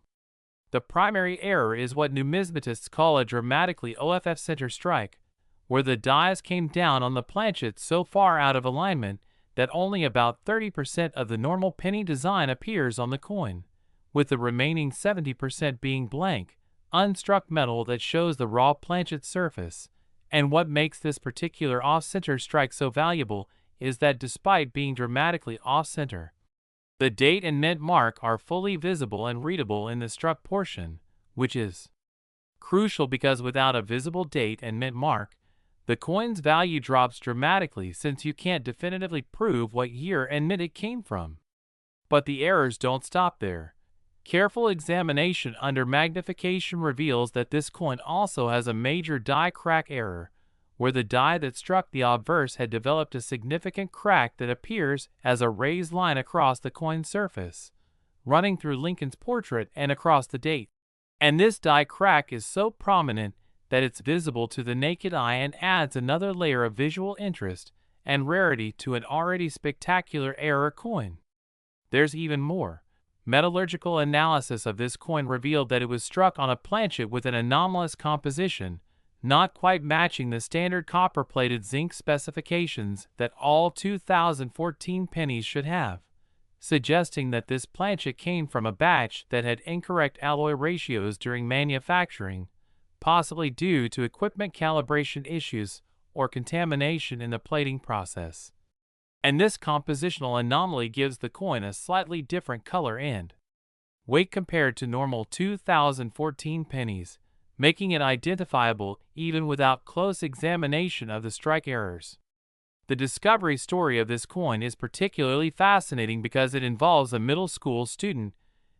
The primary error is what numismatists call a dramatically OFF center strike, where the dies came down on the planchet so far out of alignment that only about 30% of the normal penny design appears on the coin, with the remaining 70% being blank, unstruck metal that shows the raw planchet surface. And what makes this particular off-center strike so valuable is that despite being dramatically off-center, the date and mint mark are fully visible and readable in the struck portion, which is crucial because without a visible date and mint mark, the coin's value drops dramatically since you can't definitively prove what year and mint it came from. But the errors don't stop there. Careful examination under magnification reveals that this coin also has a major die crack error, where the die that struck the obverse had developed a significant crack that appears as a raised line across the coin's surface, running through Lincoln's portrait and across the date. And this die crack is so prominent that it's visible to the naked eye and adds another layer of visual interest and rarity to an already spectacular error coin. There's even more. Metallurgical analysis of this coin revealed that it was struck on a planchet with an anomalous composition, not quite matching the standard copper-plated zinc specifications that all 2014 pennies should have, suggesting that this planchet came from a batch that had incorrect alloy ratios during manufacturing, possibly due to equipment calibration issues or contamination in the plating process. And this compositional anomaly gives the coin a slightly different color and weight compared to normal 2014 pennies, making it identifiable even without close examination of the strike errors. The discovery story of this coin is particularly fascinating because it involves a middle school student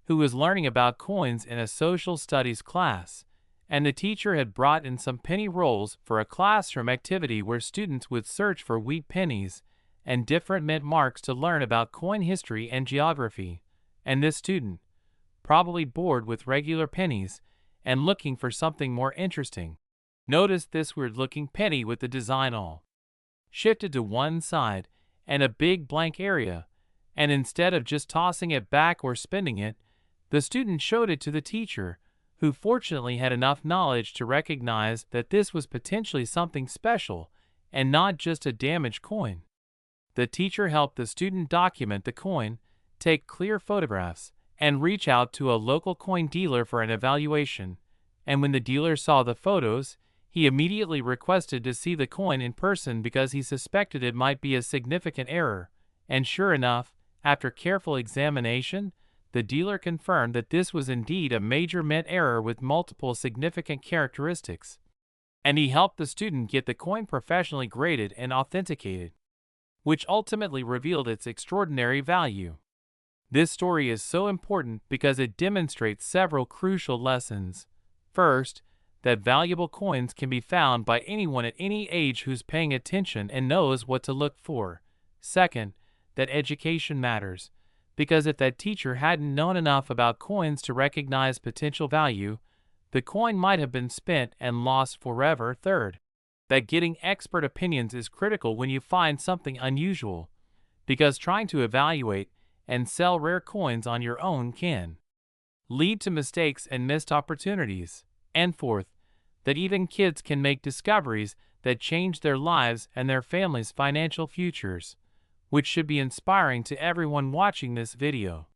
who was learning about coins in a social studies class, and the teacher had brought in some penny rolls for a classroom activity where students would search for wheat pennies and different mint marks to learn about coin history and geography, and this student, probably bored with regular pennies and looking for something more interesting, noticed this weird-looking penny with the design all shifted to one side and a big blank area, and instead of just tossing it back or spinning it, the student showed it to the teacher, who fortunately had enough knowledge to recognize that this was potentially something special and not just a damaged coin. The teacher helped the student document the coin, take clear photographs, and reach out to a local coin dealer for an evaluation, and when the dealer saw the photos, he immediately requested to see the coin in person because he suspected it might be a significant error, and sure enough, after careful examination, the dealer confirmed that this was indeed a major mint error with multiple significant characteristics, and he helped the student get the coin professionally graded and authenticated, which ultimately revealed its extraordinary value. This story is so important because it demonstrates several crucial lessons. First, that valuable coins can be found by anyone at any age who's paying attention and knows what to look for. Second, that education matters, because if that teacher hadn't known enough about coins to recognize potential value, the coin might have been spent and lost forever. Third, that getting expert opinions is critical when you find something unusual, because trying to evaluate and sell rare coins on your own can lead to mistakes and missed opportunities. And fourth, that even kids can make discoveries that change their lives and their families' financial futures, which should be inspiring to everyone watching this video.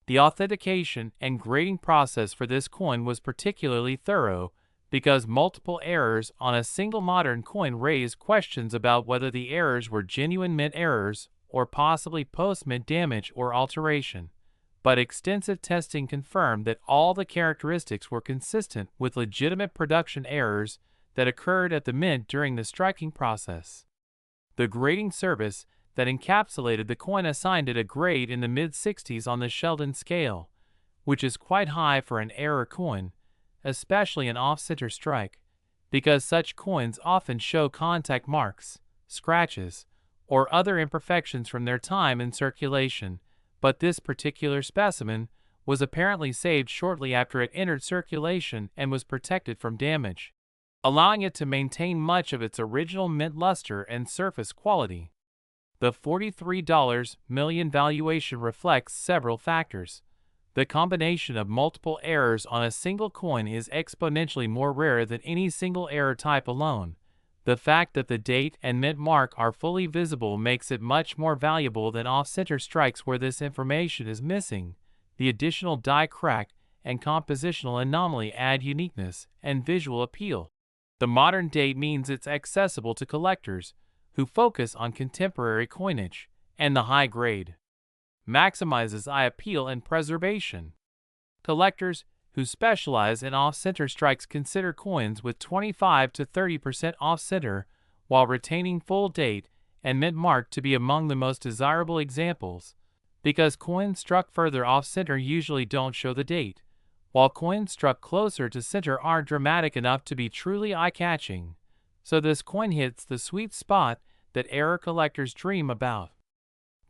The authentication and grading process for this coin was particularly thorough because multiple errors on a single modern coin raised questions about whether the errors were genuine mint errors or possibly post-mint damage or alteration. But extensive testing confirmed that all the characteristics were consistent with legitimate production errors that occurred at the mint during the striking process. The grading service that encapsulated the coin assigned it a grade in the mid-60s on the Sheldon scale, which is quite high for an error coin, especially an off-center strike, because such coins often show contact marks, scratches, or other imperfections from their time in circulation. But this particular specimen was apparently saved shortly after it entered circulation and was protected from damage, allowing it to maintain much of its original mint luster and surface quality. The $43 million valuation reflects several factors. The combination of multiple errors on a single coin is exponentially more rare than any single error type alone. The fact that the date and mint mark are fully visible makes it much more valuable than off-center strikes where this information is missing. The additional die crack and compositional anomaly add uniqueness and visual appeal. The modern date means it's accessible to collectors who focus on contemporary coinage, and the high grade maximizes eye appeal and preservation. Collectors who specialize in off-center strikes consider coins with 25 to 30% off-center while retaining full date and mint mark to be among the most desirable examples, because coins struck further off-center usually don't show the date, while coins struck closer to center aren't dramatic enough to be truly eye-catching. So this coin hits the sweet spot that error collectors dream about.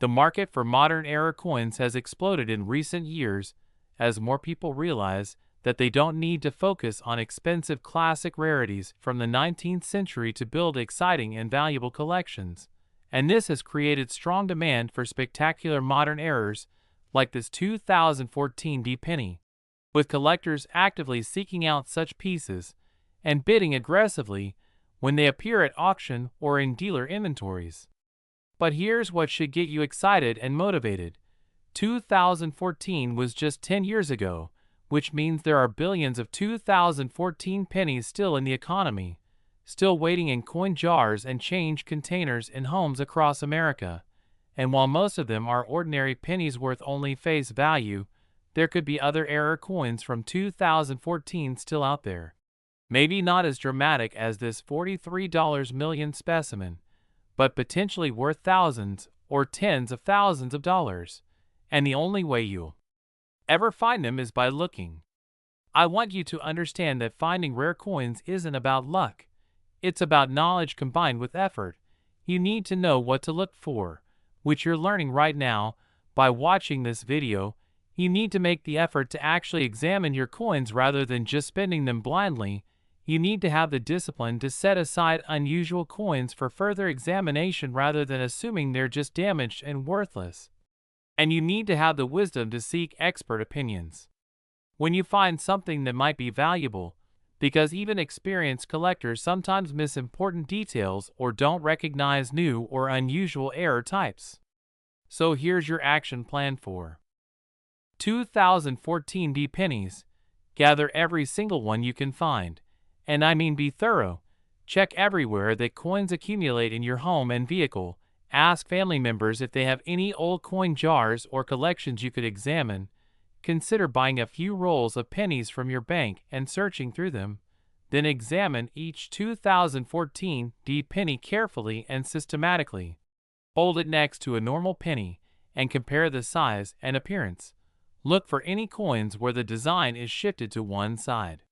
The market for modern error coins has exploded in recent years as more people realize that they don't need to focus on expensive classic rarities from the 19th century to build exciting and valuable collections, and this has created strong demand for spectacular modern errors like this 2014 D penny, with collectors actively seeking out such pieces and bidding aggressively when they appear at auction or in dealer inventories. But here's what should get you excited and motivated. 2014 was just 10 years ago, which means there are billions of 2014 pennies still in the economy, still waiting in coin jars and change containers in homes across America. And while most of them are ordinary pennies worth only face value, there could be other error coins from 2014 still out there. Maybe not as dramatic as this $43 million specimen, but potentially worth thousands or tens of thousands of dollars. And the only way you'll ever find them is by looking. I want you to understand that finding rare coins isn't about luck. It's about knowledge combined with effort. You need to know what to look for, which you're learning right now by watching this video. You need to make the effort to actually examine your coins rather than just spending them blindly. You need to have the discipline to set aside unusual coins for further examination rather than assuming they're just damaged and worthless. And you need to have the wisdom to seek expert opinions when you find something that might be valuable, because even experienced collectors sometimes miss important details or don't recognize new or unusual error types. So here's your action plan for 2014 D pennies. Gather every single one you can find. And I mean be thorough. Check everywhere that coins accumulate in your home and vehicle. Ask family members if they have any old coin jars or collections you could examine. Consider buying a few rolls of pennies from your bank and searching through them. Then examine each 2014 D penny carefully and systematically. Hold it next to a normal penny and compare the size and appearance. Look for any coins where the design is shifted to one side.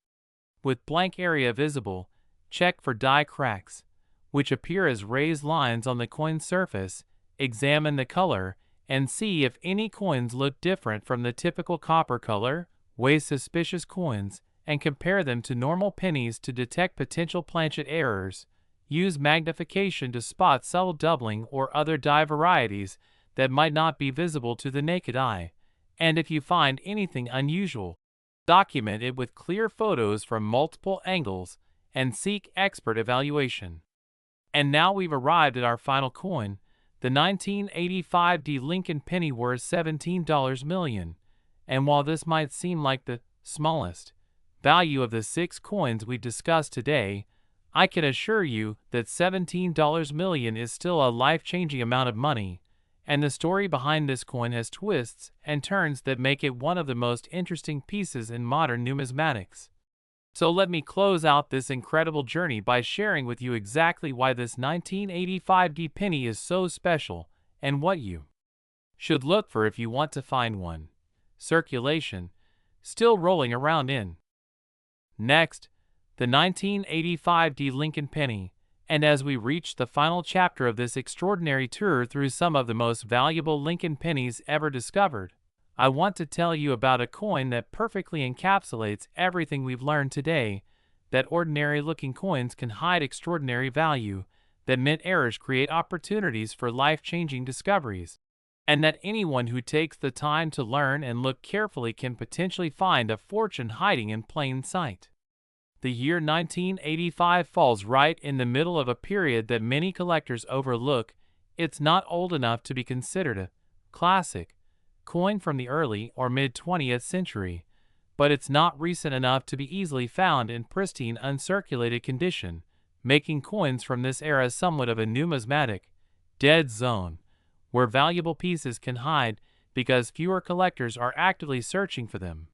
With blank area visible, check for die cracks, which appear as raised lines on the coin surface. Examine the color and see if any coins look different from the typical copper color. Weigh suspicious coins and compare them to normal pennies to detect potential planchet errors. Use magnification to spot subtle doubling or other die varieties that might not be visible to the naked eye. And if you find anything unusual, document it with clear photos from multiple angles and seek expert evaluation. And now we've arrived at our final coin, the 1985 D Lincoln penny worth $17 million. And while this might seem like the smallest value of the 6 coins we discussed today, I can assure you that $17 million is still a life-changing amount of money. And the story behind this coin has twists and turns that make it one of the most interesting pieces in modern numismatics. So let me close out this incredible journey by sharing with you exactly why this 1985 D penny is so special and what you should look for if you want to find one. Circulation, still rolling around in. Next, the 1985 D Lincoln penny. And as we reach the final chapter of this extraordinary tour through some of the most valuable Lincoln pennies ever discovered, I want to tell you about a coin that perfectly encapsulates everything we've learned today, that ordinary-looking coins can hide extraordinary value, that mint errors create opportunities for life-changing discoveries, and that anyone who takes the time to learn and look carefully can potentially find a fortune hiding in plain sight. The year 1985 falls right in the middle of a period that many collectors overlook. It's not old enough to be considered a classic coin from the early or mid-20th century, but it's not recent enough to be easily found in pristine uncirculated condition, making coins from this era somewhat of a numismatic dead zone, where valuable pieces can hide because fewer collectors are actively searching for them.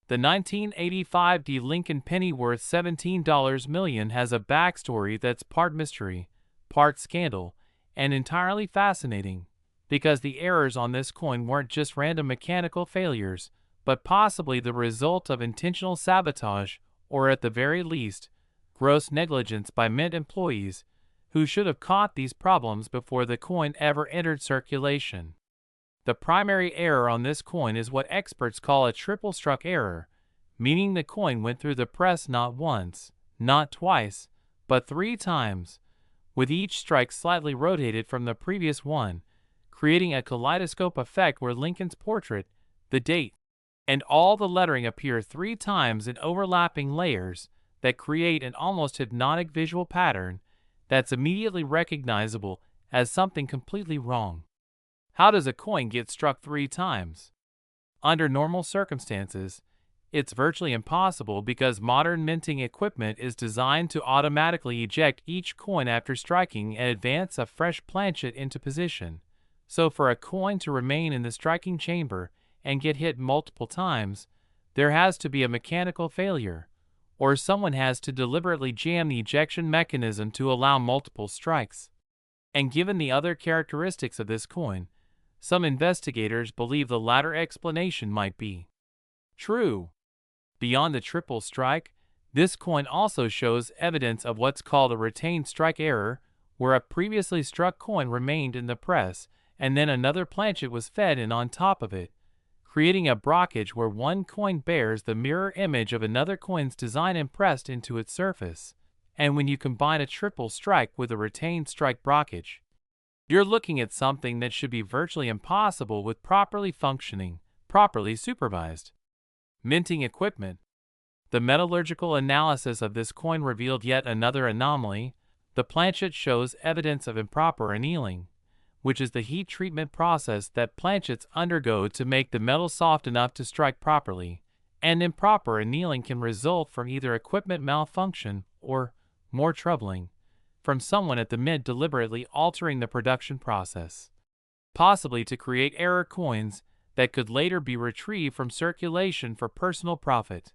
The 1985 D Lincoln penny worth $17 million has a backstory that's part mystery, part scandal, and entirely fascinating, because the errors on this coin weren't just random mechanical failures, but possibly the result of intentional sabotage, or at the very least, gross negligence by mint employees, who should have caught these problems before the coin ever entered circulation. The primary error on this coin is what experts call a triple struck error, meaning the coin went through the press not once, not twice, but 3 times, with each strike slightly rotated from the previous one, creating a kaleidoscope effect where Lincoln's portrait, the date, and all the lettering appear 3 times in overlapping layers that create an almost hypnotic visual pattern that's immediately recognizable as something completely wrong. How does a coin get struck 3 times? Under normal circumstances, it's virtually impossible because modern minting equipment is designed to automatically eject each coin after striking and advance a fresh planchet into position. So for a coin to remain in the striking chamber and get hit multiple times, there has to be a mechanical failure, or someone has to deliberately jam the ejection mechanism to allow multiple strikes. And given the other characteristics of this coin, some investigators believe the latter explanation might be true. Beyond the triple strike, this coin also shows evidence of what's called a retained strike error, where a previously struck coin remained in the press and then another planchet was fed in on top of it, creating a blockage where one coin bears the mirror image of another coin's design impressed into its surface. And when you combine a triple strike with a retained strike blockage, you're looking at something that should be virtually impossible with properly functioning, properly supervised minting equipment. The metallurgical analysis of this coin revealed yet another anomaly. The planchet shows evidence of improper annealing, which is the heat treatment process that planchets undergo to make the metal soft enough to strike properly, and improper annealing can result from either equipment malfunction or, more troubling, from someone at the mint deliberately altering the production process, possibly to create error coins that could later be retrieved from circulation for personal profit.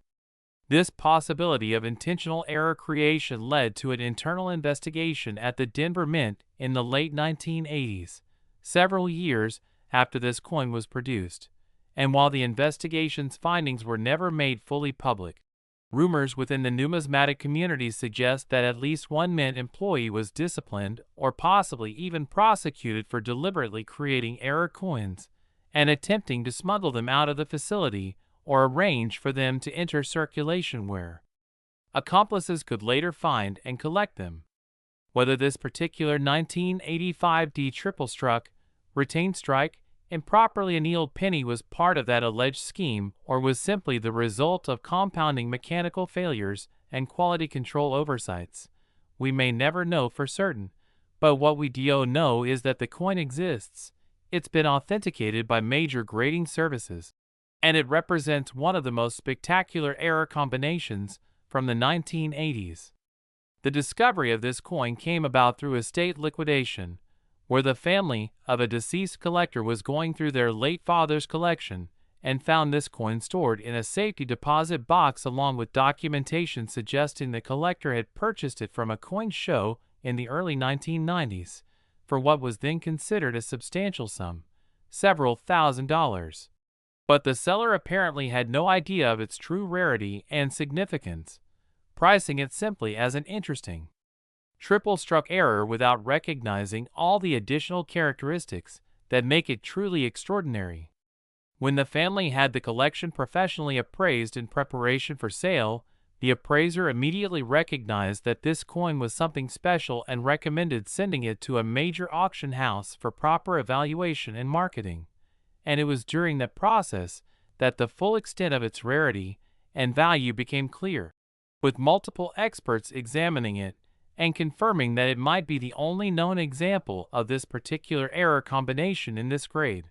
This possibility of intentional error creation led to an internal investigation at the Denver Mint in the late 1980s, several years after this coin was produced, and while the investigation's findings were never made fully public, rumors within the numismatic community suggest that at least one mint employee was disciplined or possibly even prosecuted for deliberately creating error coins and attempting to smuggle them out of the facility or arrange for them to enter circulation where accomplices could later find and collect them. Whether this particular 1985 D triple struck, retained strike, improperly annealed penny was part of that alleged scheme or was simply the result of compounding mechanical failures and quality control oversights, we may never know for certain, but what we do know is that the coin exists. It's been authenticated by major grading services, and it represents one of the most spectacular error combinations from the 1980s. The discovery of this coin came about through estate liquidation, where the family of a deceased collector was going through their late father's collection and found this coin stored in a safety deposit box along with documentation suggesting the collector had purchased it from a coin show in the early 1990s for what was then considered a substantial sum, several $1,000s. But the seller apparently had no idea of its true rarity and significance, pricing it simply as an interesting triple struck error without recognizing all the additional characteristics that make it truly extraordinary. When the family had the collection professionally appraised in preparation for sale, the appraiser immediately recognized that this coin was something special and recommended sending it to a major auction house for proper evaluation and marketing. And it was during that process that the full extent of its rarity and value became clear, with multiple experts examining it and confirming that it might be the only known example of this particular error combination in this grade.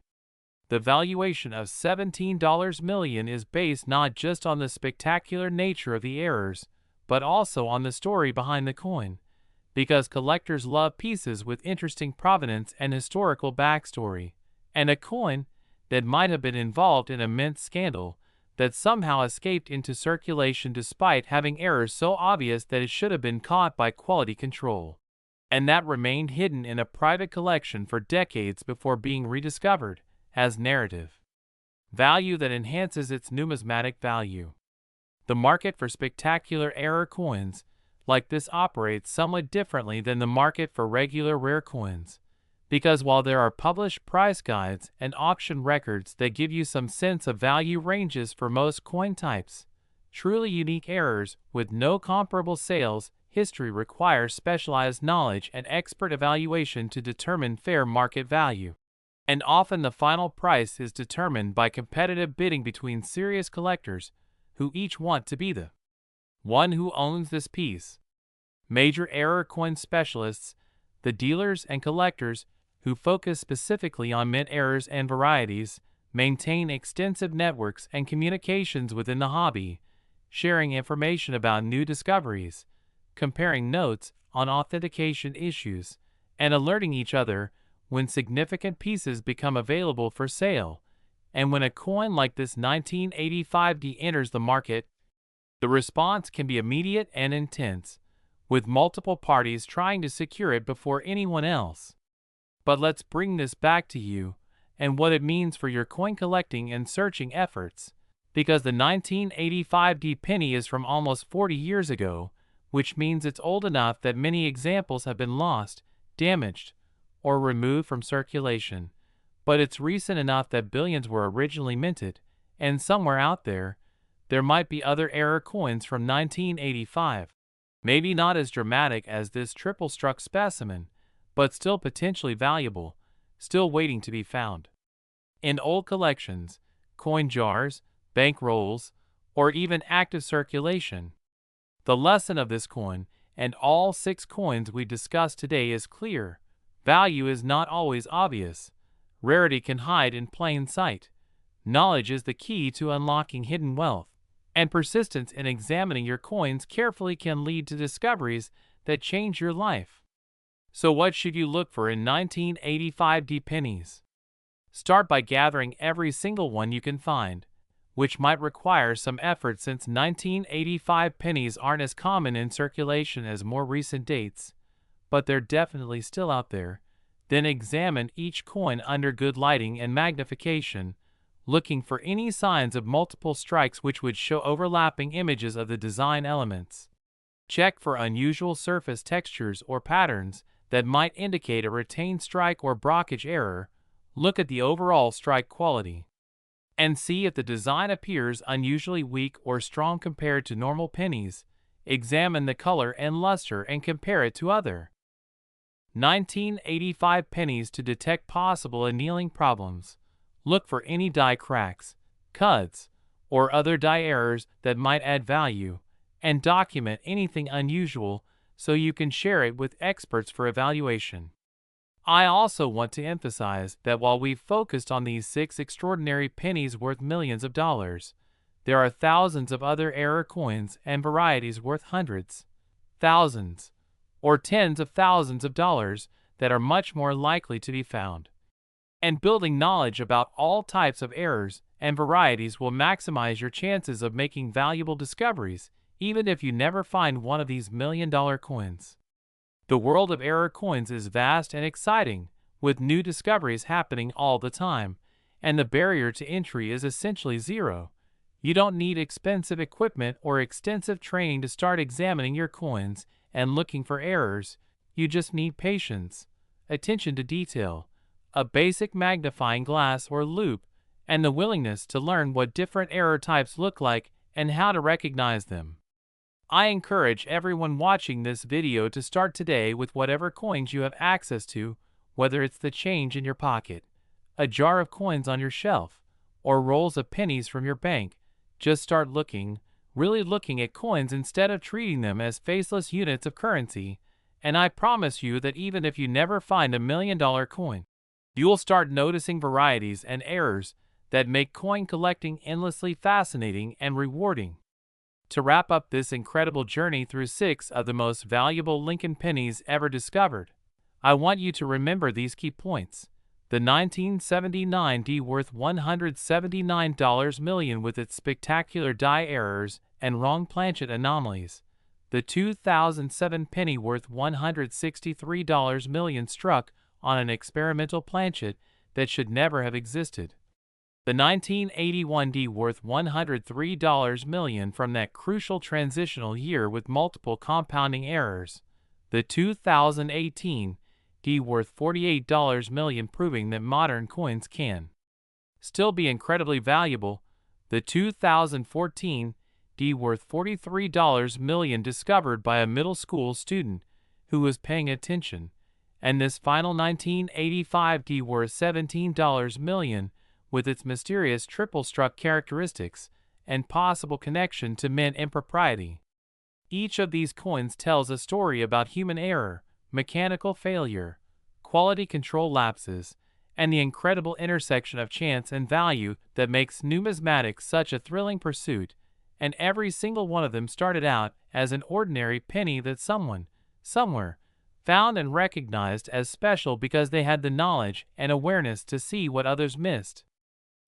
The valuation of $17 million is based not just on the spectacular nature of the errors, but also on the story behind the coin, because collectors love pieces with interesting provenance and historical backstory, and a coin that might have been involved in a mint scandal that somehow escaped into circulation despite having errors so obvious that it should have been caught by quality control, and that remained hidden in a private collection for decades before being rediscovered as narrative value that enhances its numismatic value. The market for spectacular error coins like this operates somewhat differently than the market for regular rare coins, because while there are published price guides and auction records that give you some sense of value ranges for most coin types, truly unique errors with no comparable sales history require specialized knowledge and expert evaluation to determine fair market value. And often the final price is determined by competitive bidding between serious collectors who each want to be the one who owns this piece. Major error coin specialists, the dealers and collectors who focus specifically on mint errors and varieties, maintain extensive networks and communications within the hobby, sharing information about new discoveries, comparing notes on authentication issues, and alerting each other when significant pieces become available for sale. And when a coin like this 1985D enters the market, the response can be immediate and intense, with multiple parties trying to secure it before anyone else. But let's bring this back to you and what it means for your coin collecting and searching efforts, because the 1985D penny is from almost 40 years ago, which means it's old enough that many examples have been lost, damaged, or removed from circulation. But it's recent enough that billions were originally minted, and somewhere out there might be other error coins from 1985. Maybe not as dramatic as this triple-struck specimen, but still potentially valuable, still waiting to be found. In old collections, coin jars, bank rolls, or even active circulation. The lesson of this coin and all 6 coins we discussed today is clear. Value is not always obvious. Rarity can hide in plain sight. Knowledge is the key to unlocking hidden wealth, and persistence in examining your coins carefully can lead to discoveries that change your life. So what should you look for in 1985D pennies? Start by gathering every single one you can find, which might require some effort since 1985 pennies aren't as common in circulation as more recent dates, but they're definitely still out there. Then examine each coin under good lighting and magnification, looking for any signs of multiple strikes which would show overlapping images of the design elements. Check for unusual surface textures or patterns that might indicate a retained strike or blockage error. Look at the overall strike quality and see if the design appears unusually weak or strong compared to normal pennies. Examine the color and luster and compare it to other 1985 pennies to detect possible annealing problems. Look for any die cracks, cuts, or other die errors that might add value, and document anything unusual so you can share it with experts for evaluation. I also want to emphasize that while we've focused on these 6 extraordinary pennies worth millions of dollars, there are thousands of other error coins and varieties worth hundreds, thousands, or tens of thousands of dollars that are much more likely to be found. And building knowledge about all types of errors and varieties will maximize your chances of making valuable discoveries, even if you never find one of these million-dollar coins. The world of error coins is vast and exciting, with new discoveries happening all the time, and the barrier to entry is essentially zero. You don't need expensive equipment or extensive training to start examining your coins and looking for errors. You just need patience, attention to detail, a basic magnifying glass or loupe, and the willingness to learn what different error types look like and how to recognize them. I encourage everyone watching this video to start today with whatever coins you have access to, whether it's the change in your pocket, a jar of coins on your shelf, or rolls of pennies from your bank. Just start looking, really looking at coins instead of treating them as faceless units of currency, and I promise you that even if you never find a million-dollar coin, you will start noticing varieties and errors that make coin collecting endlessly fascinating and rewarding. To wrap up this incredible journey through 6 of the most valuable Lincoln pennies ever discovered, I want you to remember these key points. The 1979D worth $179 million with its spectacular die errors and wrong planchet anomalies. The 2007 penny worth $163 million struck on an experimental planchet that should never have existed. The 1981D worth $103 million from that crucial transitional year with multiple compounding errors. The 2018 D worth $48 million, proving that modern coins can still be incredibly valuable. The 2014 D worth $43 million, discovered by a middle school student who was paying attention, and this final 1985 D worth $17 million with its mysterious triple-struck characteristics and possible connection to mint impropriety. Each of these coins tells a story about human error, mechanical failure, quality control lapses, and the incredible intersection of chance and value that makes numismatics such a thrilling pursuit, and every single one of them started out as an ordinary penny that someone, somewhere, found and recognized as special because they had the knowledge and awareness to see what others missed.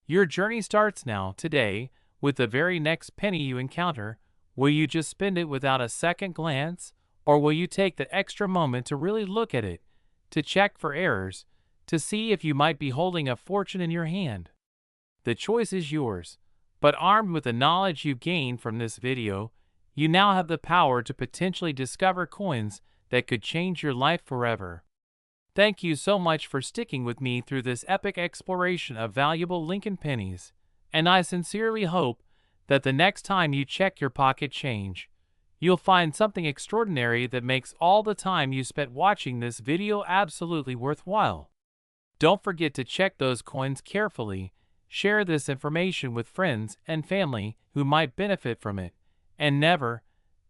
Your journey starts now, today, with the very next penny you encounter. Will you just spend it without a second glance, or will you take the extra moment to really look at it, to check for errors, to see if you might be holding a fortune in your hand? The choice is yours, but armed with the knowledge you've gained from this video, you now have the power to potentially discover coins that could change your life forever. Thank you so much for sticking with me through this epic exploration of valuable Lincoln pennies, and I sincerely hope that the next time you check your pocket change, you'll find something extraordinary that makes all the time you spent watching this video absolutely worthwhile. Don't forget to check those coins carefully, share this information with friends and family who might benefit from it, and never,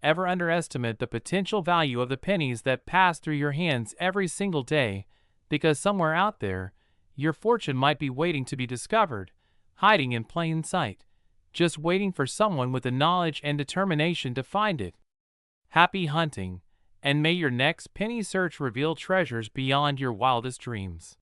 ever underestimate the potential value of the pennies that pass through your hands every single day, because somewhere out there, your fortune might be waiting to be discovered, hiding in plain sight, just waiting for someone with the knowledge and determination to find it. Happy hunting, and may your next penny search reveal treasures beyond your wildest dreams.